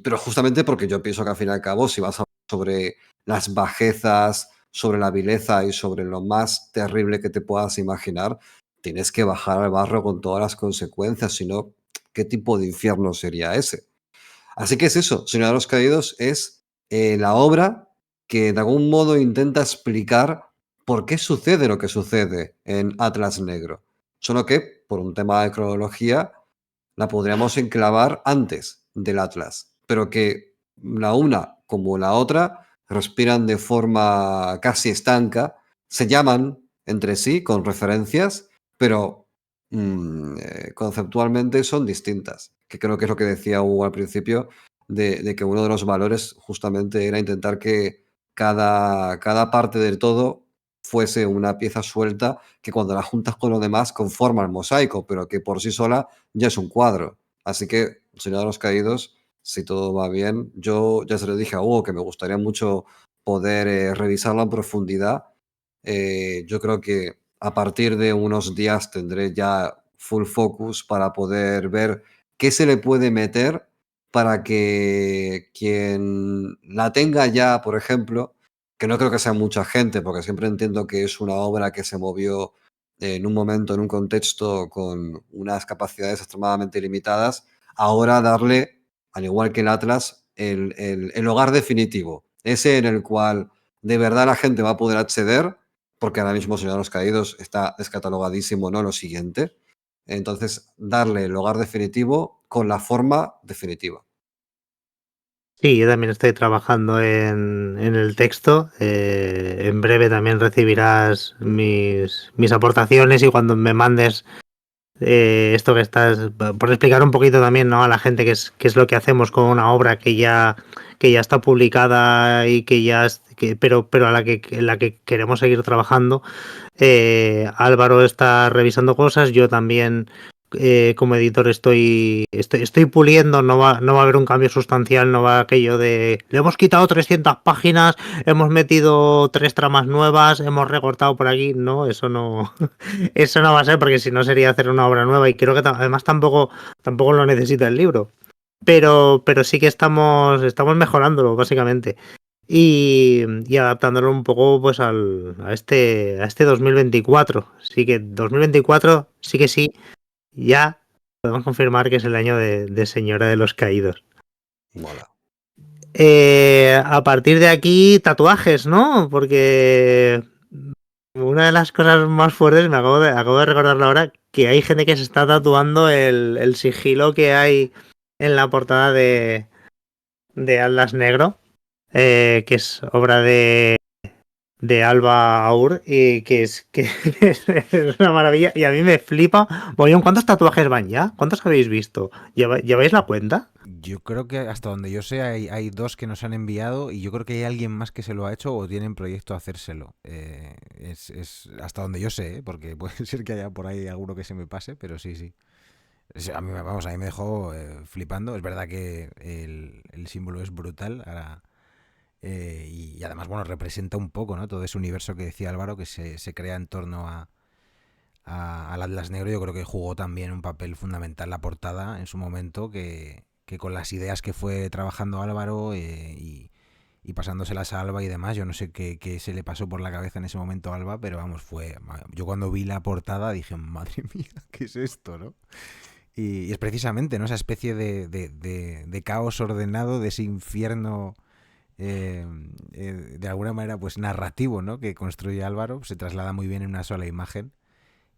pero justamente porque yo pienso que al fin y al cabo, si vas a hablar sobre las bajezas, sobre la vileza y sobre lo más terrible que te puedas imaginar, tienes que bajar al barro con todas las consecuencias, si no, ¿qué tipo de infierno sería ese? Así que es eso, Señor de los Caídos es la obra que de algún modo intenta explicar por qué sucede lo que sucede en Atlas Negro. Solo que, por un tema de cronología, la podríamos enclavar antes del Atlas, pero que la una como la otra respiran de forma casi estanca, se llaman entre sí con referencias, pero conceptualmente son distintas, que creo que es lo que decía Hugo al principio, de que uno de los valores justamente era intentar que cada parte del todo fuese una pieza suelta que cuando la juntas con lo demás conforma el mosaico, pero que por sí sola ya es un cuadro. Así que, Señor de los Caídos, si todo va bien, yo ya se lo dije a Hugo que me gustaría mucho poder revisarlo en profundidad. Yo creo que a partir de unos días tendré ya full focus para poder ver qué se le puede meter para que quien la tenga ya, por ejemplo, que no creo que sea mucha gente, porque siempre entiendo que es una obra que se movió en un momento, en un contexto con unas capacidades extremadamente limitadas, ahora darle, al igual que el Atlas, el hogar definitivo, ese en el cual de verdad la gente va a poder acceder, porque ahora mismo Señor de los Caídos está descatalogadísimo, ¿no? Lo siguiente. Entonces, darle el hogar definitivo con la forma definitiva. Sí, yo también estoy trabajando en el texto. En breve también recibirás mis aportaciones y cuando me mandes esto que estás, por explicar un poquito también, ¿no?, a la gente qué es lo que hacemos con una obra que ya está publicada y pero a la que queremos seguir trabajando. Álvaro está revisando cosas, yo también como editor estoy puliendo, no va a haber un cambio sustancial, no va aquello de le hemos quitado 300 páginas, hemos metido 3 tramas nuevas, hemos recortado por aquí, no, eso no eso no va a ser, porque si no sería hacer una obra nueva y creo que además tampoco lo necesita el libro. Pero sí que estamos mejorándolo, básicamente. y adaptándolo un poco pues a este 2024. Así que 2024 sí que sí, ya podemos confirmar que es el año de Señora de los Caídos. Mola. A partir de aquí, tatuajes, ¿no? Porque una de las cosas más fuertes, acabo de recordarlo ahora, que hay gente que se está tatuando el sigilo que hay en la portada de Atlas Negro, que es obra de Alba Aur, y que es una maravilla. Y a mí me flipa. Bollón, ¿cuántos tatuajes van ya? ¿Cuántos habéis visto? ¿Lleváis la cuenta? Yo creo que hasta donde yo sé hay 2 que nos han enviado y yo creo que hay alguien más que se lo ha hecho o tiene en proyecto hacérselo. Es hasta donde yo sé, ¿eh? Porque puede ser que haya por ahí alguno que se me pase, pero sí, sí. A mí, vamos, a mí me dejó flipando. Es verdad que el símbolo es brutal ahora, y además, bueno, representa un poco, ¿no? Todo ese universo que decía Álvaro que se crea en torno al Atlas Negro. Yo creo que jugó también un papel fundamental la portada en su momento, que con las ideas que fue trabajando Álvaro, y pasándoselas a Alba y demás, yo no sé qué se le pasó por la cabeza en ese momento a Alba, pero vamos, yo cuando vi la portada dije, madre mía, ¿qué es esto, no? Y es precisamente, ¿no?, esa especie de caos ordenado, de ese infierno, de alguna manera pues narrativo, ¿no?, que construye Álvaro, se traslada muy bien en una sola imagen,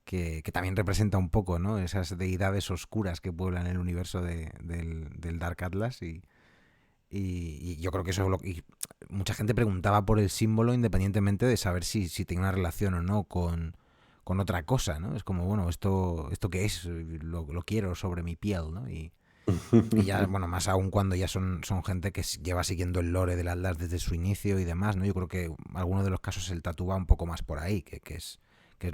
que también representa un poco, ¿no?, esas deidades oscuras que pueblan el universo del Dark Atlas. Y yo creo que eso es y mucha gente preguntaba por el símbolo independientemente de saber si tenía una relación o no con otra cosa, ¿no? Es como, bueno, ¿esto qué es? Lo quiero sobre mi piel, ¿no? Y ya, bueno, más aún cuando ya son gente que lleva siguiendo el lore del Atlas desde su inicio y demás, ¿no? Yo creo que algunos de los casos el tatúa un poco más por ahí, que es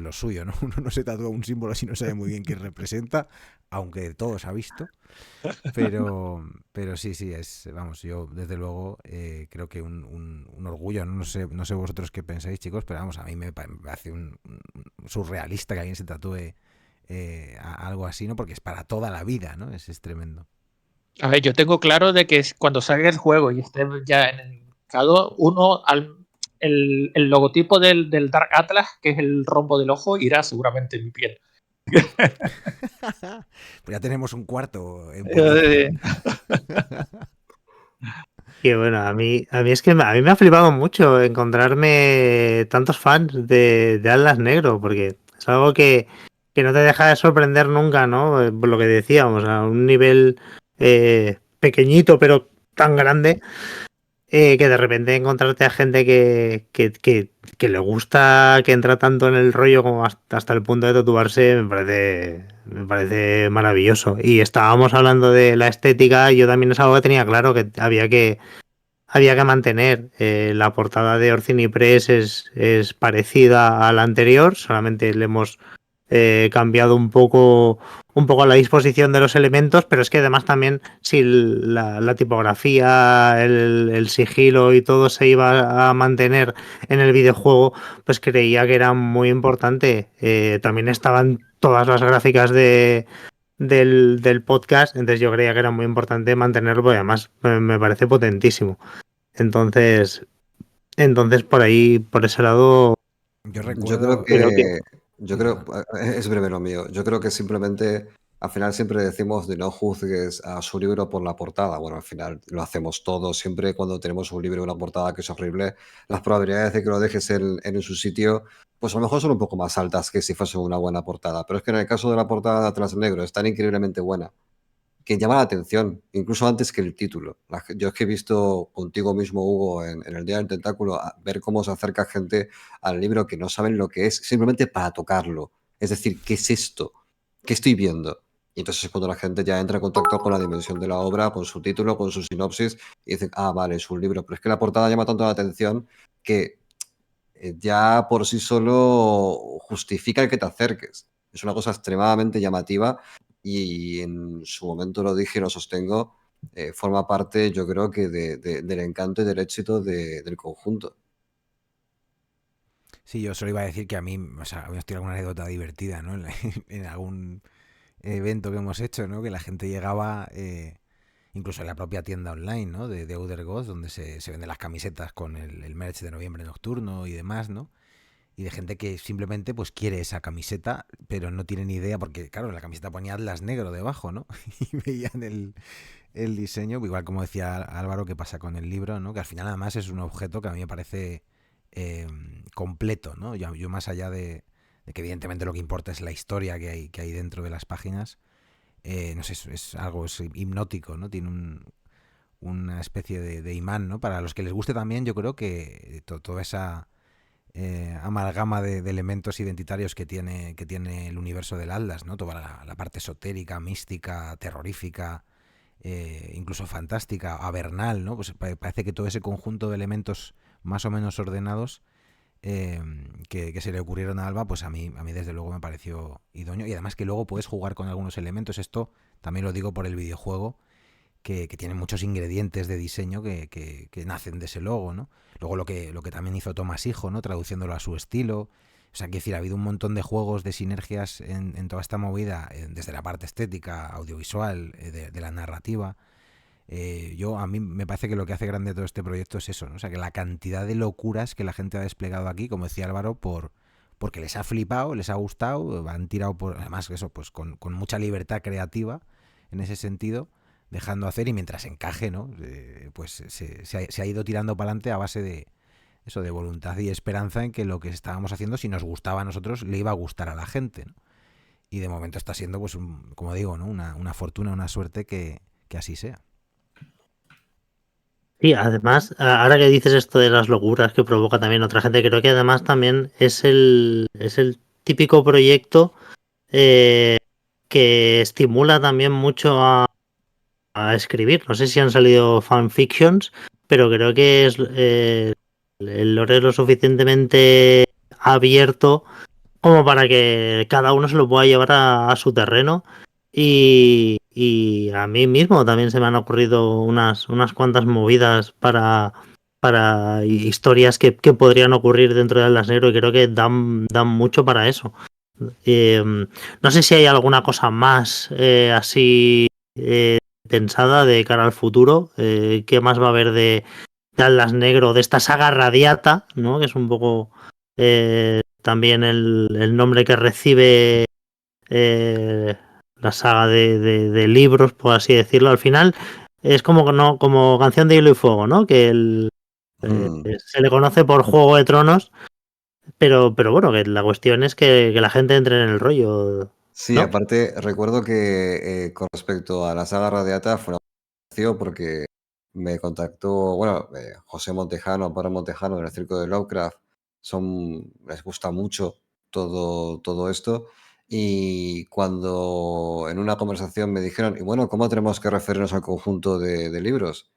lo suyo, ¿no? Uno no se tatúa un símbolo si no sabe muy bien qué representa, aunque todo se ha visto. Pero sí, vamos, yo desde luego creo que un orgullo, ¿no? No sé vosotros qué pensáis, chicos, pero vamos, a mí me hace un surrealista que alguien se tatúe algo así, ¿no? Porque es para toda la vida, ¿no? Es tremendo. A ver, yo tengo claro de que cuando salga el juego y esté ya en el mercado, el logotipo del Dark Atlas, que es el rombo del ojo, irá seguramente en mi piel. Pues ya tenemos un cuarto en producción. Y bueno, a mí es que a mí me ha flipado mucho encontrarme tantos fans de Atlas Negro, porque es algo que no te deja de sorprender nunca, ¿no? Por lo que decíamos, a un nivel pequeñito pero tan grande, que de repente encontrarte a gente que le gusta, que entra tanto en el rollo como hasta el punto de tatuarse, me parece maravilloso. Y estábamos hablando de la estética, yo también es algo que tenía claro que había que mantener. La portada de Orcini Press es parecida a la anterior, solamente le hemos cambiado un poco la disposición de los elementos, pero es que además también si la tipografía, el sigilo y todo se iba a mantener en el videojuego, pues creía que era muy importante. También estaban todas las gráficas del podcast, entonces yo creía que era muy importante mantenerlo y además me parece potentísimo. Entonces por ahí, por ese lado, Yo Yo creo recuerdo... creo que que, yo creo, es breve lo mío, yo creo que simplemente, al final siempre decimos de no juzgues a su libro por la portada. Bueno, al final lo hacemos todos, siempre cuando tenemos un libro y una portada que es horrible, las probabilidades de que lo dejes en su sitio, pues a lo mejor son un poco más altas que si fuese una buena portada. Pero es que en el caso de la portada de Atlas Negro es tan increíblemente buena que llama la atención, incluso antes que el título. Yo es que he visto contigo mismo, Hugo, en el Día del Tentáculo, ver cómo se acerca gente al libro que no saben lo que es, simplemente para tocarlo. Es decir, ¿qué es esto? ¿Qué estoy viendo? Y entonces es cuando la gente ya entra en contacto con la dimensión de la obra, con su título, con su sinopsis, y dicen, ah, vale, es un libro. Pero es que la portada llama tanto la atención que ya por sí solo justifica el que te acerques. Es una cosa extremadamente llamativa y en su momento lo dije y lo sostengo, forma parte, yo creo que del encanto y del éxito del conjunto. Sí, yo solo iba a decir que a mí, o sea, estoy alguna anécdota divertida, ¿no? En algún evento que hemos hecho, ¿no? Que la gente llegaba, incluso en la propia tienda online, ¿no? De Outer Gods, donde se venden las camisetas con el merch de Noviembre Nocturno y demás, ¿no? Y de gente que simplemente pues quiere esa camiseta, pero no tiene ni idea, porque claro, en la camiseta ponía Atlas negro debajo, ¿no? Y veían el diseño, igual como decía Álvaro, que pasa con el libro, ¿no? Que al final además es un objeto que a mí me parece completo, ¿no? Yo más allá de que evidentemente lo que importa es la historia que hay dentro de las páginas, no sé, es algo hipnótico, ¿no? Tiene una especie de imán, ¿no? Para los que les guste también, yo creo que toda esa amalgama de elementos identitarios que tiene el universo del Atlas, ¿no? Toda la parte esotérica, mística, terrorífica, incluso fantástica, avernal, ¿no? Pues parece que todo ese conjunto de elementos más o menos ordenados que se le ocurrieron a Alba, pues a mí desde luego me pareció idóneo. Y además que luego puedes jugar con algunos elementos. Esto también lo digo por el videojuego, que tiene muchos ingredientes de diseño que nacen de ese logo, ¿no? Luego lo que también hizo Tomás Hijo, ¿no? Traduciéndolo a su estilo. O sea, quiero decir, ha habido un montón de juegos, de sinergias en toda esta movida, desde la parte estética, audiovisual, de la narrativa. A mí me parece que lo que hace grande todo este proyecto es eso, ¿no? O sea, que la cantidad de locuras que la gente ha desplegado aquí, como decía Álvaro, porque les ha flipado, les ha gustado, han tirado por, además eso, pues con mucha libertad creativa en ese sentido, dejando hacer, y mientras encaje, ¿no? Pues se ha ido tirando para adelante a base de eso, de voluntad y esperanza en que lo que estábamos haciendo, si nos gustaba a nosotros, le iba a gustar a la gente, ¿no? Y de momento está siendo, pues, como digo, ¿no? Una fortuna, una suerte que así sea. Sí, además, ahora que dices esto de las locuras que provoca también otra gente, creo que además también es el típico proyecto que estimula también mucho a escribir. No sé si han salido fanfictions, pero creo que el lore es lo suficientemente abierto como para que cada uno se lo pueda llevar a su terreno. Y a mí mismo también se me han ocurrido unas cuantas movidas para historias que podrían ocurrir dentro de Atlas Negro, y creo que dan mucho para eso. No sé si hay alguna cosa más así pensada de cara al futuro. ¿Qué más va a haber de Atlas Negro, de esta saga Radiata, ¿no? Que es un poco también el nombre que recibe la saga de libros, por así decirlo. Al final es como Canción de Hielo y Fuego, ¿no? Que se le conoce por Juego de Tronos, pero bueno, que la cuestión es que la gente entre en el rollo, Sí, ¿no? aparte recuerdo que con respecto a la saga Radiata fue una conversación porque me contactó, bueno, José Montejano, Amparo Montejano del Circo de Lovecraft, les gusta mucho todo esto, y cuando en una conversación me dijeron, y bueno, ¿cómo tenemos que referirnos al conjunto de libros?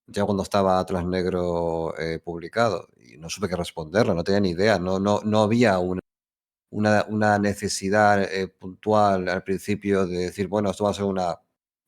Ya cuando estaba Atlas Negro publicado, y no supe qué responderlo, no tenía ni idea, no había una necesidad puntual al principio de decir, bueno, esto va a ser una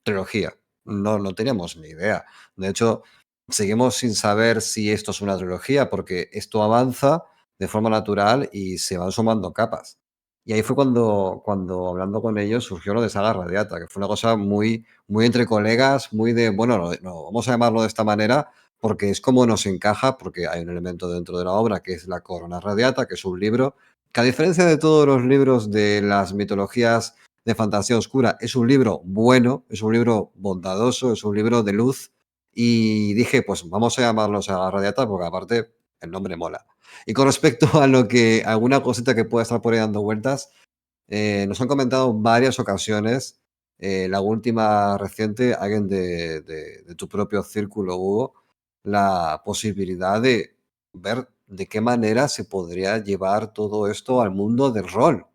trilogía. No teníamos ni idea. De hecho, seguimos sin saber si esto es una trilogía, porque esto avanza de forma natural y se van sumando capas. Y ahí fue cuando hablando con ellos surgió lo de Saga Radiata, que fue una cosa muy entre colegas, muy de, bueno, no, vamos a llamarlo de esta manera porque es como nos encaja, porque hay un elemento dentro de la obra que es la Corona Radiata, que es un libro que, a diferencia de todos los libros de las mitologías de fantasía oscura, es un libro bueno, es un libro bondadoso, es un libro de luz. Y dije, pues vamos a llamarlo Saga Radiata porque aparte el nombre mola. Y con respecto a alguna cosita que pueda estar por ahí dando vueltas, nos han comentado en varias ocasiones, la última reciente, alguien de tu propio círculo, Hugo, la posibilidad de ver de qué manera se podría llevar todo esto al mundo del rol,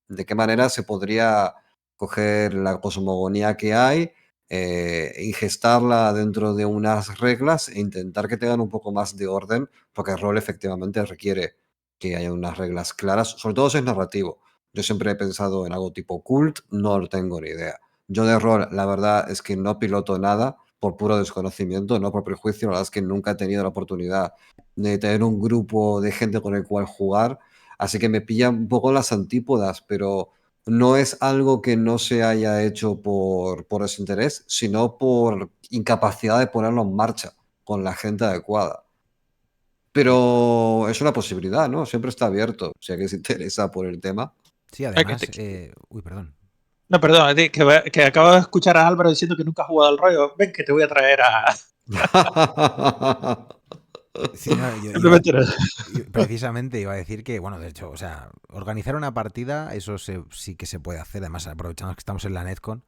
de qué manera se podría coger la cosmogonía que hay, y gestarla dentro de unas reglas e intentar que tengan un poco más de orden, porque el rol efectivamente requiere que haya unas reglas claras, sobre todo si es narrativo. Yo siempre he pensado en algo tipo cult, no lo tengo ni idea. Yo de rol, la verdad es que no piloto nada por puro desconocimiento, no por prejuicio. La verdad es que nunca he tenido la oportunidad de tener un grupo de gente con el cual jugar, así que me pillan un poco las antípodas, pero no es algo que no se haya hecho por desinterés, sino por incapacidad de ponerlo en marcha con la gente adecuada. Pero es una posibilidad, ¿no? Siempre está abierto, si a alguien se interesa por el tema. Sí, además... uy, perdón. No, perdón, que acabo de escuchar a Álvaro diciendo que nunca ha jugado al rollo. Ven que te voy a traer a... Sí, no, Simplemente no. precisamente iba a decir que, bueno, de hecho, o sea, organizar una partida, eso sí que se puede hacer. Además, aprovechando que estamos en la Netcon,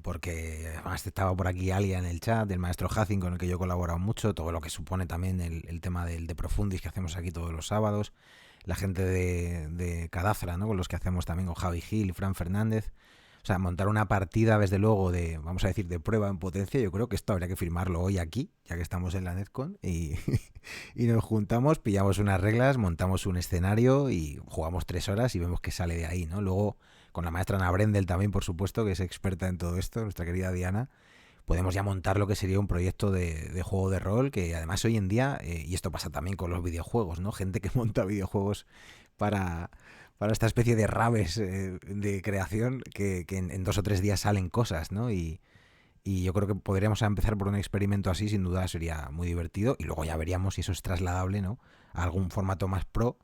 porque además estaba por aquí Alia en el chat, el maestro Hacing, con el que yo he colaborado mucho, todo lo que supone también el tema del de Profundis que hacemos aquí todos los sábados, la gente de Cadafra, ¿no? Con los que hacemos también con Javi Gil y Fran Fernández. O sea, montar una partida, desde luego, de, vamos a decir, de prueba en potencia, yo creo que esto habría que firmarlo hoy aquí, ya que estamos en la Netcon, y nos juntamos, pillamos unas reglas, montamos un escenario y jugamos 3 horas y vemos qué sale de ahí, ¿no? Luego, con la maestra Ana Brendel también, por supuesto, que es experta en todo esto, nuestra querida Diana, podemos ya montar lo que sería un proyecto de juego de rol, que además hoy en día, y esto pasa también con los videojuegos, ¿no? Gente que monta videojuegos para esta especie de raves de creación que en 2 o 3 días salen cosas, ¿no? Y yo creo que podríamos empezar por un experimento así, sin duda sería muy divertido, y luego ya veríamos si eso es trasladable, ¿no? A algún formato más pro,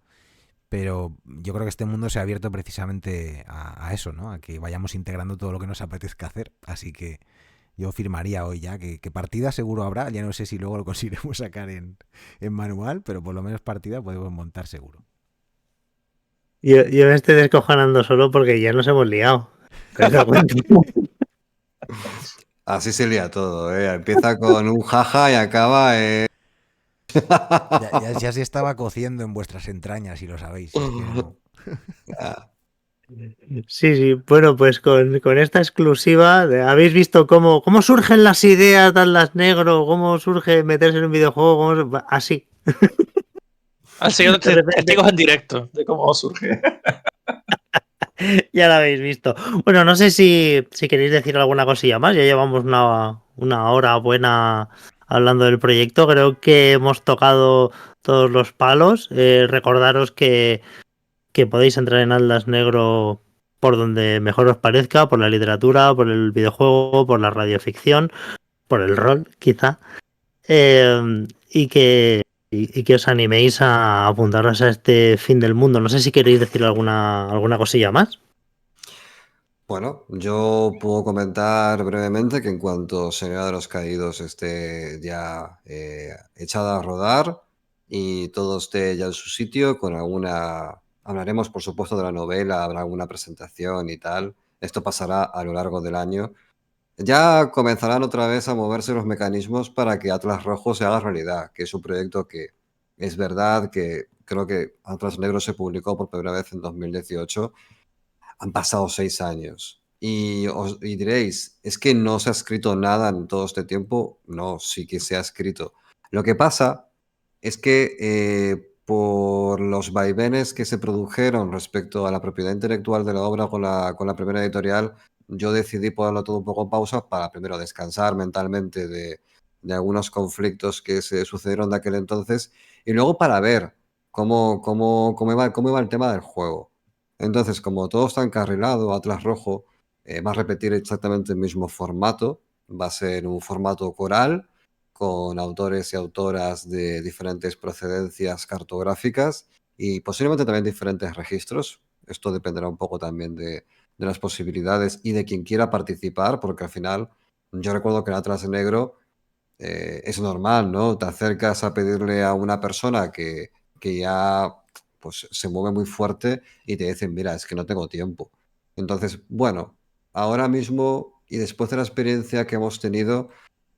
pero yo creo que este mundo se ha abierto precisamente a eso, ¿no? A que vayamos integrando todo lo que nos apetezca hacer, así que yo firmaría hoy ya que partida seguro habrá, ya no sé si luego lo conseguiremos sacar en manual, pero por lo menos partida podemos montar seguro. Yo me estoy descojonando solo porque ya nos hemos liado. Así se lía todo, ¿eh? Empieza con un jaja y acaba Ya se estaba cociendo en vuestras entrañas, si lo sabéis. Si es que no... Sí, bueno, pues con esta exclusiva, ¿habéis visto cómo surgen las ideas de Atlas Negro? ¿Cómo surge meterse en un videojuego? Así. Han sido testigos en directo de cómo surge. Ya lo habéis visto. Bueno, no sé si queréis decir alguna cosilla más. Ya llevamos una hora buena hablando del proyecto. Creo que hemos tocado todos los palos. Recordaros que podéis entrar en Atlas Negro por donde mejor os parezca, por la literatura, por el videojuego, por la radioficción, por el rol, quizá. Y que os animéis a apuntaros a este fin del mundo. No sé si queréis decir alguna cosilla más. Bueno, yo puedo comentar brevemente que en cuanto Señora de los Caídos esté ya echada a rodar y todo esté ya en su sitio, con alguna... Hablaremos, por supuesto, de la novela, habrá alguna presentación y tal. Esto pasará a lo largo del año. Ya comenzarán otra vez a moverse los mecanismos para que Atlas Rojo se haga realidad, que es un proyecto que es verdad que creo que Atlas Negro se publicó por primera vez en 2018. Han pasado 6 años. Y diréis, ¿es que no se ha escrito nada en todo este tiempo? No, sí que se ha escrito. Lo que pasa es que por los vaivenes que se produjeron respecto a la propiedad intelectual de la obra con la primera editorial, yo decidí ponerlo todo un poco en pausa para primero descansar mentalmente de algunos conflictos que se sucedieron de aquel entonces y luego para ver cómo iba el tema del juego. Entonces, como todo está encarrilado, Atlas Rojo va a repetir exactamente el mismo formato. Va a ser un formato coral con autores y autoras de diferentes procedencias cartográficas y posiblemente también diferentes registros. Esto dependerá un poco también de las posibilidades y de quien quiera participar, porque al final yo recuerdo que en Atlas Negro es normal, ¿no? Te acercas a pedirle a una persona que ya pues, se mueve muy fuerte y te dicen, mira, es que no tengo tiempo. Entonces, bueno, ahora mismo y después de la experiencia que hemos tenido,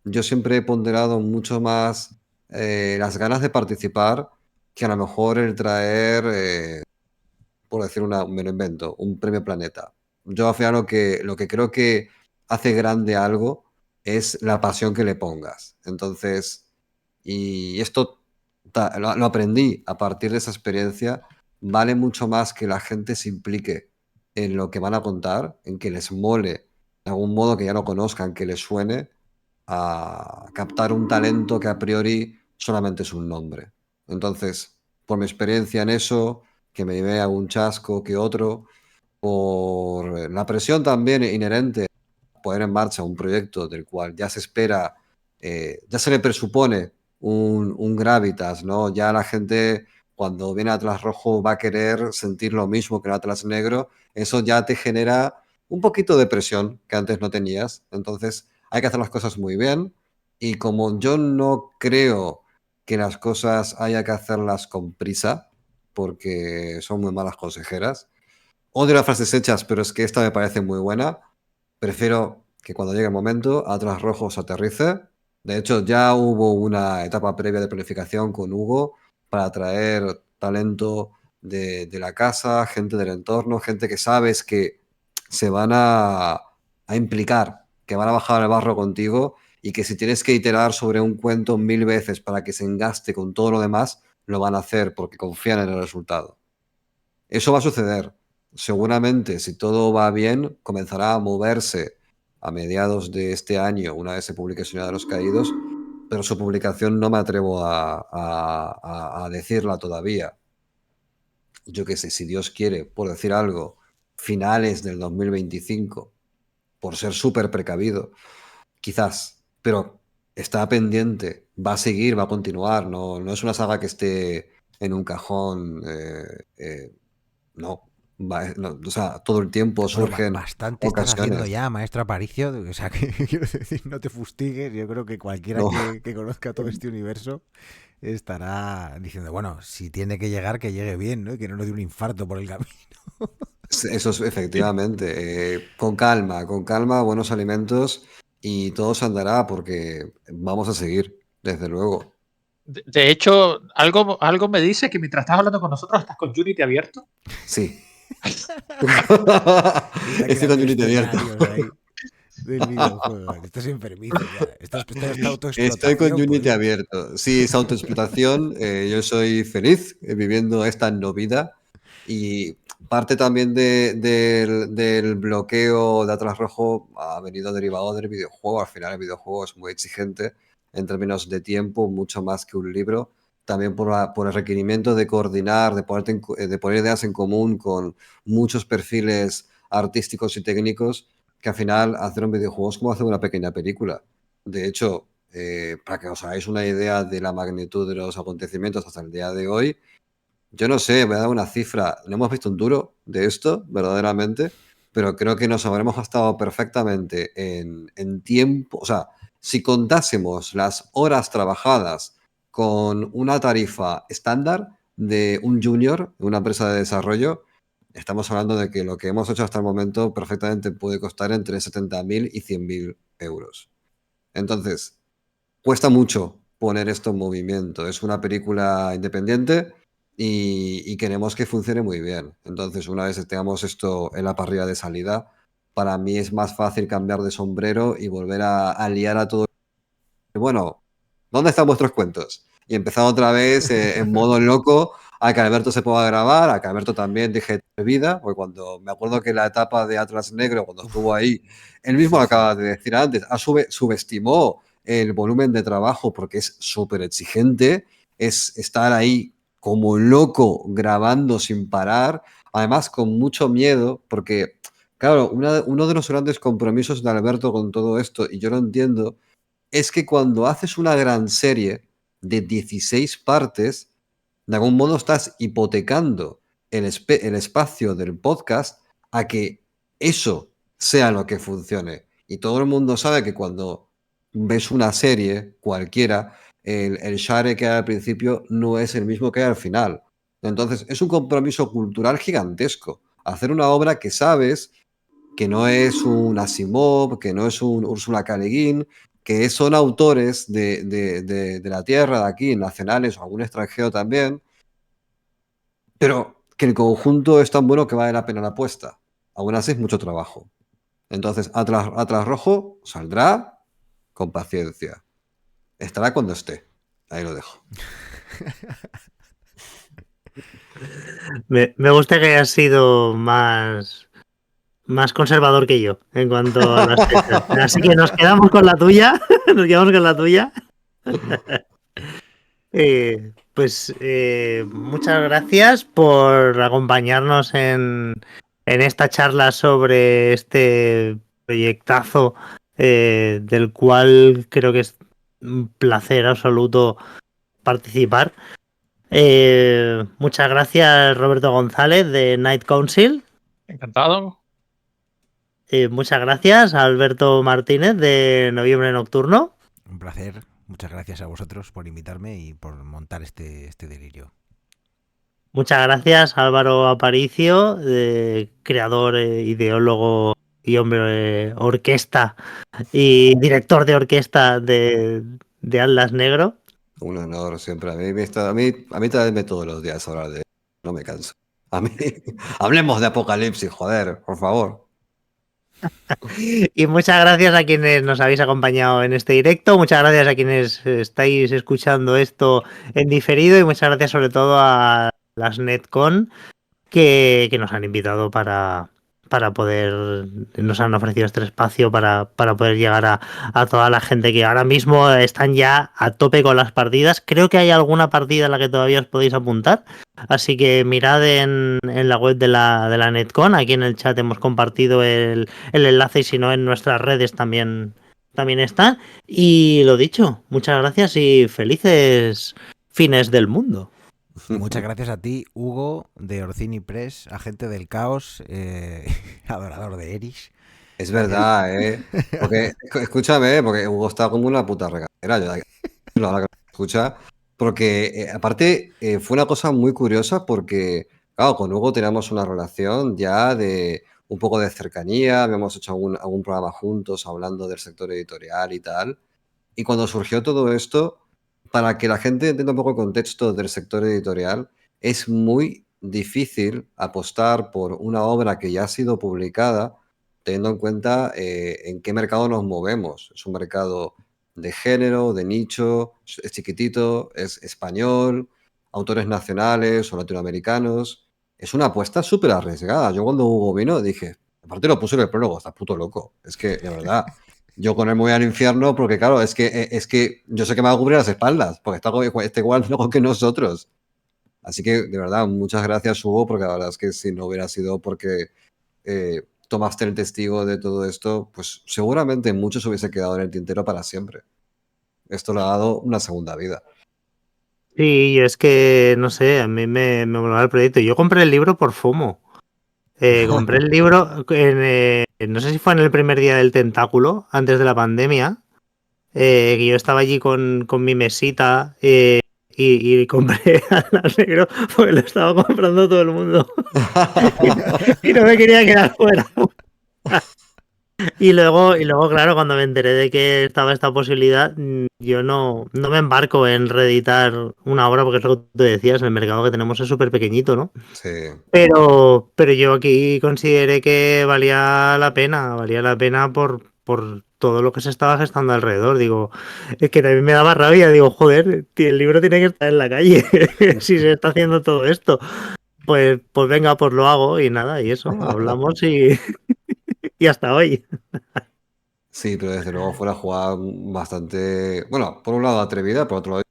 yo siempre he ponderado mucho más las ganas de participar que a lo mejor el traer, por decir me lo invento, un premio Planeta. Yo al final lo que creo que hace grande algo es la pasión que le pongas. Entonces, y esto lo aprendí a partir de esa experiencia, vale mucho más que la gente se implique en lo que van a contar, en que les mole de algún modo que ya no conozcan, que les suene, a captar un talento que a priori solamente es un nombre. Entonces, por mi experiencia en eso, que me llevé algún chasco que otro, por la presión también inherente a poner en marcha un proyecto del cual ya se espera, ya se le presupone un gravitas, ¿no? Ya la gente cuando viene Atlas Rojo va a querer sentir lo mismo que el Atlas Negro. Eso ya te genera un poquito de presión que antes no tenías. Entonces hay que hacer las cosas muy bien. Y como yo no creo que las cosas haya que hacerlas con prisa, porque son muy malas consejeras. Odio las frases hechas, pero es que esta me parece muy buena. Prefiero que cuando llegue el momento, Atlas Rojos aterrice. De hecho, ya hubo una etapa previa de planificación con Hugo para atraer talento de la casa, gente del entorno, gente que sabes que se van a implicar, que van a bajar al barro contigo y que si tienes que iterar sobre un cuento 1000 veces para que se engaste con todo lo demás, lo van a hacer porque confían en el resultado. Eso va a suceder. Seguramente, si todo va bien, comenzará a moverse a mediados de este año, una vez se publique Ciudad de los Caídos, pero su publicación no me atrevo a decirla todavía. Yo qué sé, si Dios quiere, por decir algo, finales del 2025, por ser súper precavido, quizás, pero está pendiente, va a seguir, va a continuar, no es una saga que esté en un cajón, no, no, o sea, todo el tiempo Bueno, surgen bastante estás haciendo ocasiones. ya, maestro Aparicio. O sea, que quiero decir, no te fustigues. Yo creo que cualquiera No, que conozca todo este universo estará diciendo, bueno, si tiene que llegar, que llegue bien, ¿no? Y que no nos dé un infarto por el camino. eso es efectivamente. Con calma, buenos alimentos y todo se andará porque vamos a seguir, desde luego. De hecho, algo me dice que mientras estás hablando con nosotros estás con Unity abierto. Sí. Está Estoy con creando Unity abierto. escenarios ahí del videojuego. Estás enfermizo ya. Esta Estoy con autoexplotación, Unity pues. abierto. Sí, es autoexplotación. Yo soy feliz viviendo esta no vida y parte también del bloqueo de Atlas Rojo ha venido derivado del videojuego. Al final el videojuego es muy exigente en términos de tiempo, mucho más que un libro. También por el requerimiento de coordinar, de poner ideas en común con muchos perfiles artísticos y técnicos, que al final hacer un videojuego es como hacer una pequeña película. De hecho, para que os hagáis una idea de la magnitud de los acontecimientos hasta el día de hoy, yo no sé, voy a dar una cifra. No hemos visto un duro de esto, verdaderamente, pero creo que nos habremos gastado perfectamente en tiempo. O sea, si contásemos las horas trabajadas con una tarifa estándar de un junior, de una empresa de desarrollo, estamos hablando de que lo que hemos hecho hasta el momento perfectamente puede costar entre 70.000 y 100.000 euros. Entonces, cuesta mucho poner esto en movimiento. Es una película independiente y queremos que funcione muy bien. Entonces, una vez tengamos esto en la parrilla de salida, para mí es más fácil cambiar de sombrero y volver a liar a todo. Bueno, ¿dónde están vuestros cuentos? Y empezar otra vez en modo loco a que Alberto se pueda grabar, a que Alberto también deje de vida, porque cuando me acuerdo que la etapa de Atlas Negro, cuando estuvo ahí, él mismo Sí, lo sí. acaba de decir antes, subestimó el volumen de trabajo porque es súper exigente, es estar ahí como loco grabando sin parar, además con mucho miedo, porque, claro, uno de los grandes compromisos de Alberto con todo esto, y yo lo entiendo, es que cuando haces una gran serie de 16 partes, de algún modo estás hipotecando el espacio del podcast a que eso sea lo que funcione. Y todo el mundo sabe que cuando ves una serie cualquiera, el share que hay al principio no es el mismo que hay al final. Entonces, es un compromiso cultural gigantesco. Hacer una obra que sabes que no es un Asimov, que no es un Ursula K. Le Guin, que son autores de la tierra, de aquí, nacionales o algún extranjero también, pero que el conjunto es tan bueno que vale la pena la apuesta. Aún así es mucho trabajo. Entonces, Atlas Rojo saldrá con paciencia. Estará cuando esté. Ahí lo dejo. Me gusta que hayas sido más conservador que yo en cuanto a las fechas. Así que nos quedamos con la tuya. Nos quedamos con la tuya. Muchas gracias por acompañarnos en esta charla sobre este proyectazo del cual creo que es un placer absoluto participar. Muchas gracias, Roberto González, de Night Council. Encantado. Muchas gracias, Alberto Martínez, de Noviembre Nocturno. Un placer. Muchas gracias a vosotros por invitarme y por montar este delirio. Muchas gracias, Álvaro Aparicio, creador, ideólogo y hombre orquesta y director de orquesta de Atlas Negro. Un honor siempre. A mí tráeme todos los días a hablar de... No me canso. A mí... Hablemos de Apocalipsis, joder, por favor. Y muchas gracias a quienes nos habéis acompañado en este directo, muchas gracias a quienes estáis escuchando esto en diferido y muchas gracias sobre todo a las Netcon que nos han invitado para poder, nos han ofrecido este espacio para poder llegar a toda la gente que ahora mismo están ya a tope con las partidas. Creo que hay alguna partida en la que todavía os podéis apuntar, así que mirad en la web de la Netcon, aquí en el chat hemos compartido el enlace y si no en nuestras redes también está. Y lo dicho, muchas gracias y felices fines del mundo. Muchas gracias a ti, Hugo, de Orcini Press, agente del caos, adorador de Erich. Es verdad, Porque, escúchame, porque Hugo está como una puta regadera. Yo ahora que lo escucha. Porque, aparte, fue una cosa muy curiosa porque, claro, con Hugo teníamos una relación ya de un poco de cercanía, habíamos hecho algún programa juntos hablando del sector editorial y tal. Y cuando surgió todo esto, para que la gente entienda un poco el contexto del sector editorial, es muy difícil apostar por una obra que ya ha sido publicada, teniendo en cuenta en qué mercado nos movemos. Es un mercado de género, de nicho, es chiquitito, es español, autores nacionales o latinoamericanos. Es una apuesta súper arriesgada. Yo cuando Hugo vino dije, aparte lo puse en el prólogo, está puto loco. Es que, de verdad, yo con él me voy al infierno porque, claro, es que yo sé que me va a cubrir las espaldas, porque está igual loco que nosotros. Así que, de verdad, muchas gracias, Hugo, porque la verdad es que si no hubiera sido porque tomaste el testigo de todo esto, pues seguramente mucho se hubiese quedado en el tintero para siempre. Esto le ha dado una segunda vida. Sí, es que, no sé, a mí me molaba el proyecto. Yo compré el libro por FOMO. Compré el libro, no sé si fue en el primer día del Tentáculo, antes de la pandemia, que yo estaba allí con mi mesita y compré Atlas Negro porque lo estaba comprando todo el mundo y no me quería quedar fuera. Y luego, claro, cuando me enteré de que estaba esta posibilidad, yo no me embarco en reeditar una obra porque es lo que tú decías, el mercado que tenemos es súper pequeñito, ¿no? Sí. Pero yo aquí consideré que valía la pena por todo lo que se estaba gestando alrededor. Digo, es que también me daba rabia, digo, joder, el libro tiene que estar en la calle si se está haciendo todo esto. Pues venga, pues lo hago y nada, y eso, hablamos y hasta hoy. Sí, pero desde luego fue una jugada bastante, bueno, por un lado atrevida, por otro lado,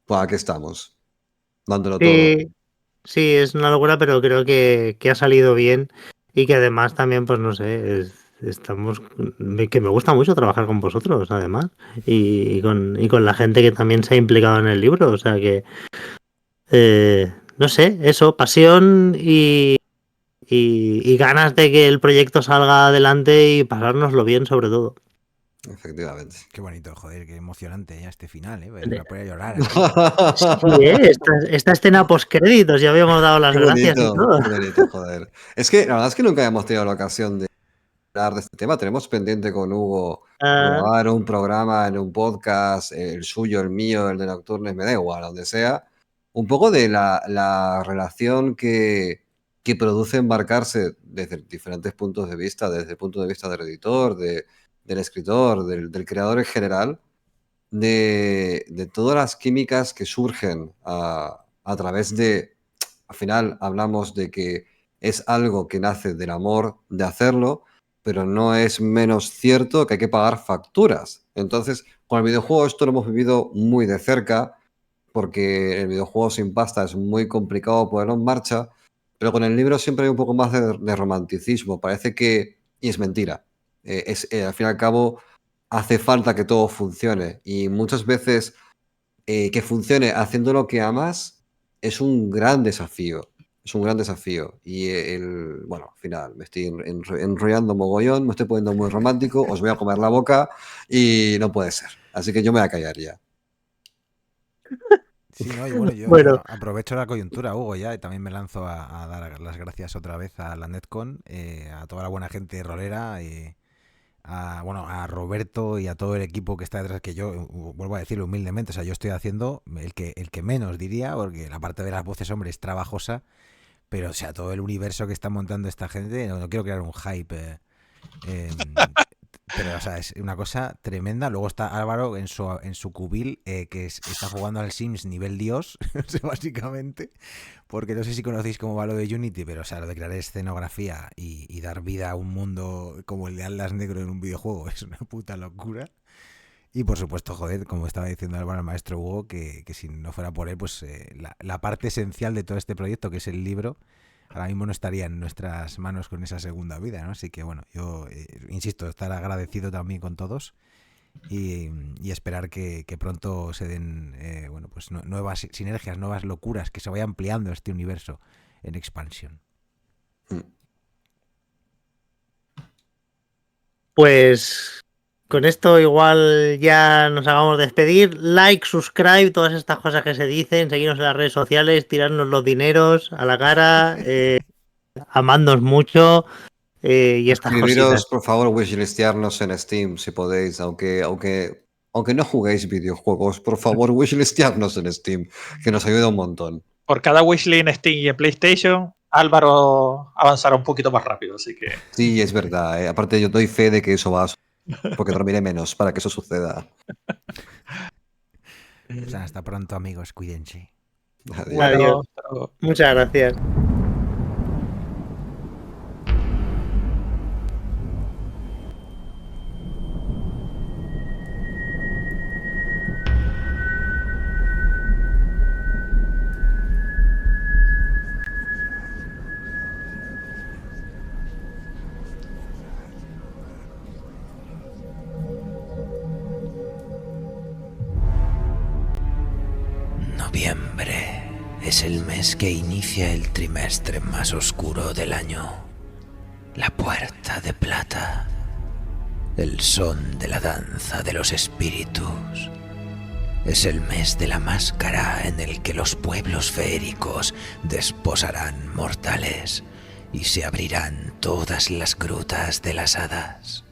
pues aquí estamos, dándolo todo. Sí, es una locura, pero creo que ha salido bien y que además también, pues no sé, estamos, que me gusta mucho trabajar con vosotros, además, y con la gente que también se ha implicado en el libro, o sea que, no sé, eso, pasión y ganas de que el proyecto salga adelante y pasárnoslo bien sobre todo. Efectivamente. Qué bonito, joder, qué emocionante ya este final, ¿eh? Me voy a llorar. Sí, esta escena post-créditos, ya habíamos dado las gracias y todo. Qué bonito, joder. Es que la verdad es que nunca habíamos tenido la ocasión de hablar de este tema. Tenemos pendiente con Hugo grabar un programa en un podcast, el suyo, el mío, el de Nocturnes, me da igual, donde sea. Un poco de la relación que produce embarcarse desde diferentes puntos de vista, desde el punto de vista del editor, del escritor, del creador en general, de todas las químicas que surgen a través de, al final hablamos de que es algo que nace del amor de hacerlo, pero no es menos cierto que hay que pagar facturas. Entonces, con el videojuego esto lo hemos vivido muy de cerca, porque el videojuego sin pasta es muy complicado ponerlo en marcha, Pero con el libro siempre hay un poco más de romanticismo. Parece que... Y es mentira. Al fin y al cabo, hace falta que todo funcione. Y muchas veces que funcione haciendo lo que amas es un gran desafío. Es un gran desafío. Y bueno, al final me estoy enrollando mogollón, me estoy poniendo muy romántico, os voy a comer la boca y no puede ser. Así que yo me voy a callar ya. Sí, no, y bueno, yo Bueno. aprovecho la coyuntura, Hugo, ya, y también me lanzo a dar las gracias otra vez a la Netcon, a toda la buena gente rolera, a Roberto y a todo el equipo que está detrás, que yo vuelvo a decirlo humildemente, o sea, yo estoy haciendo el que menos diría, porque la parte de las voces, hombre, es trabajosa, pero o sea, todo el universo que está montando esta gente, no quiero crear un hype, pero o sea, es una cosa tremenda. Luego está Álvaro en su cubil, está jugando al Sims nivel Dios, básicamente, porque no sé si conocéis cómo va lo de Unity, pero o sea, lo de crear escenografía y dar vida a un mundo como el de Atlas Negro en un videojuego es una puta locura. Y por supuesto, joder, como estaba diciendo Álvaro, el maestro Hugo, que si no fuera por él, pues la parte esencial de todo este proyecto, que es el libro, ahora mismo no estaría en nuestras manos con esa segunda vida, ¿no? Así que bueno, yo insisto, estar agradecido también con todos y esperar que pronto se den bueno, pues nuevas sinergias, nuevas locuras, que se vaya ampliando este universo en expansión. Pues con esto igual ya nos hagamos despedir. Like, subscribe, todas estas cosas que se dicen, seguirnos en las redes sociales, tirarnos los dineros a la cara, amadnos mucho y estas Escribiros, cositas. por favor, wishlistearnos en Steam si podéis, aunque no juguéis videojuegos, por favor, wishlistearnos en Steam, que nos ayuda un montón. Por cada wishlist en Steam y en PlayStation, Álvaro avanzará un poquito más rápido, así que... Sí, es verdad. Aparte, yo doy fe de que eso va a suceder, porque dormiré menos para que eso suceda. Pues hasta pronto, amigos, cuídense. Adiós. Adiós. Bueno, Muchas gracias. Noviembre es el mes que inicia el trimestre más oscuro del año. La puerta de plata. El son de la danza de los espíritus. Es el mes de la máscara en el que los pueblos feéricos desposarán mortales y se abrirán todas las grutas de las hadas.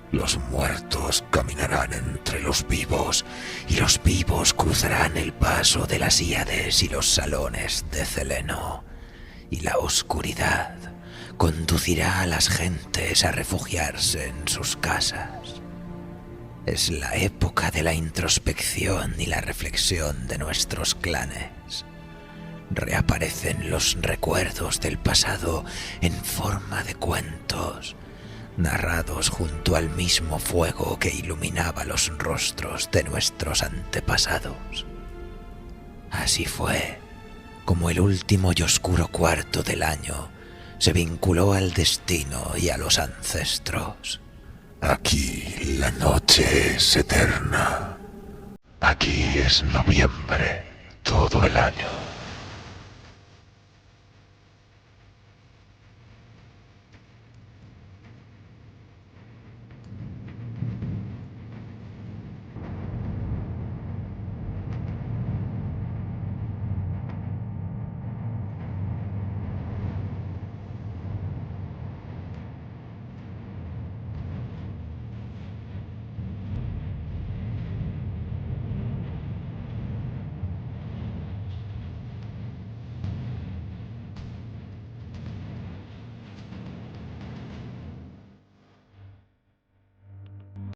Los muertos caminarán entre los vivos y los vivos cruzarán el paso de las Híades y los salones de Celeno. Y la oscuridad conducirá a las gentes a refugiarse en sus casas. Es la época de la introspección y la reflexión de nuestros clanes. Reaparecen los recuerdos del pasado en forma de cuentos, narrados junto al mismo fuego que iluminaba los rostros de nuestros antepasados. Así fue como el último y oscuro cuarto del año se vinculó al destino y a los ancestros. Aquí la noche es eterna. Aquí es noviembre todo el año.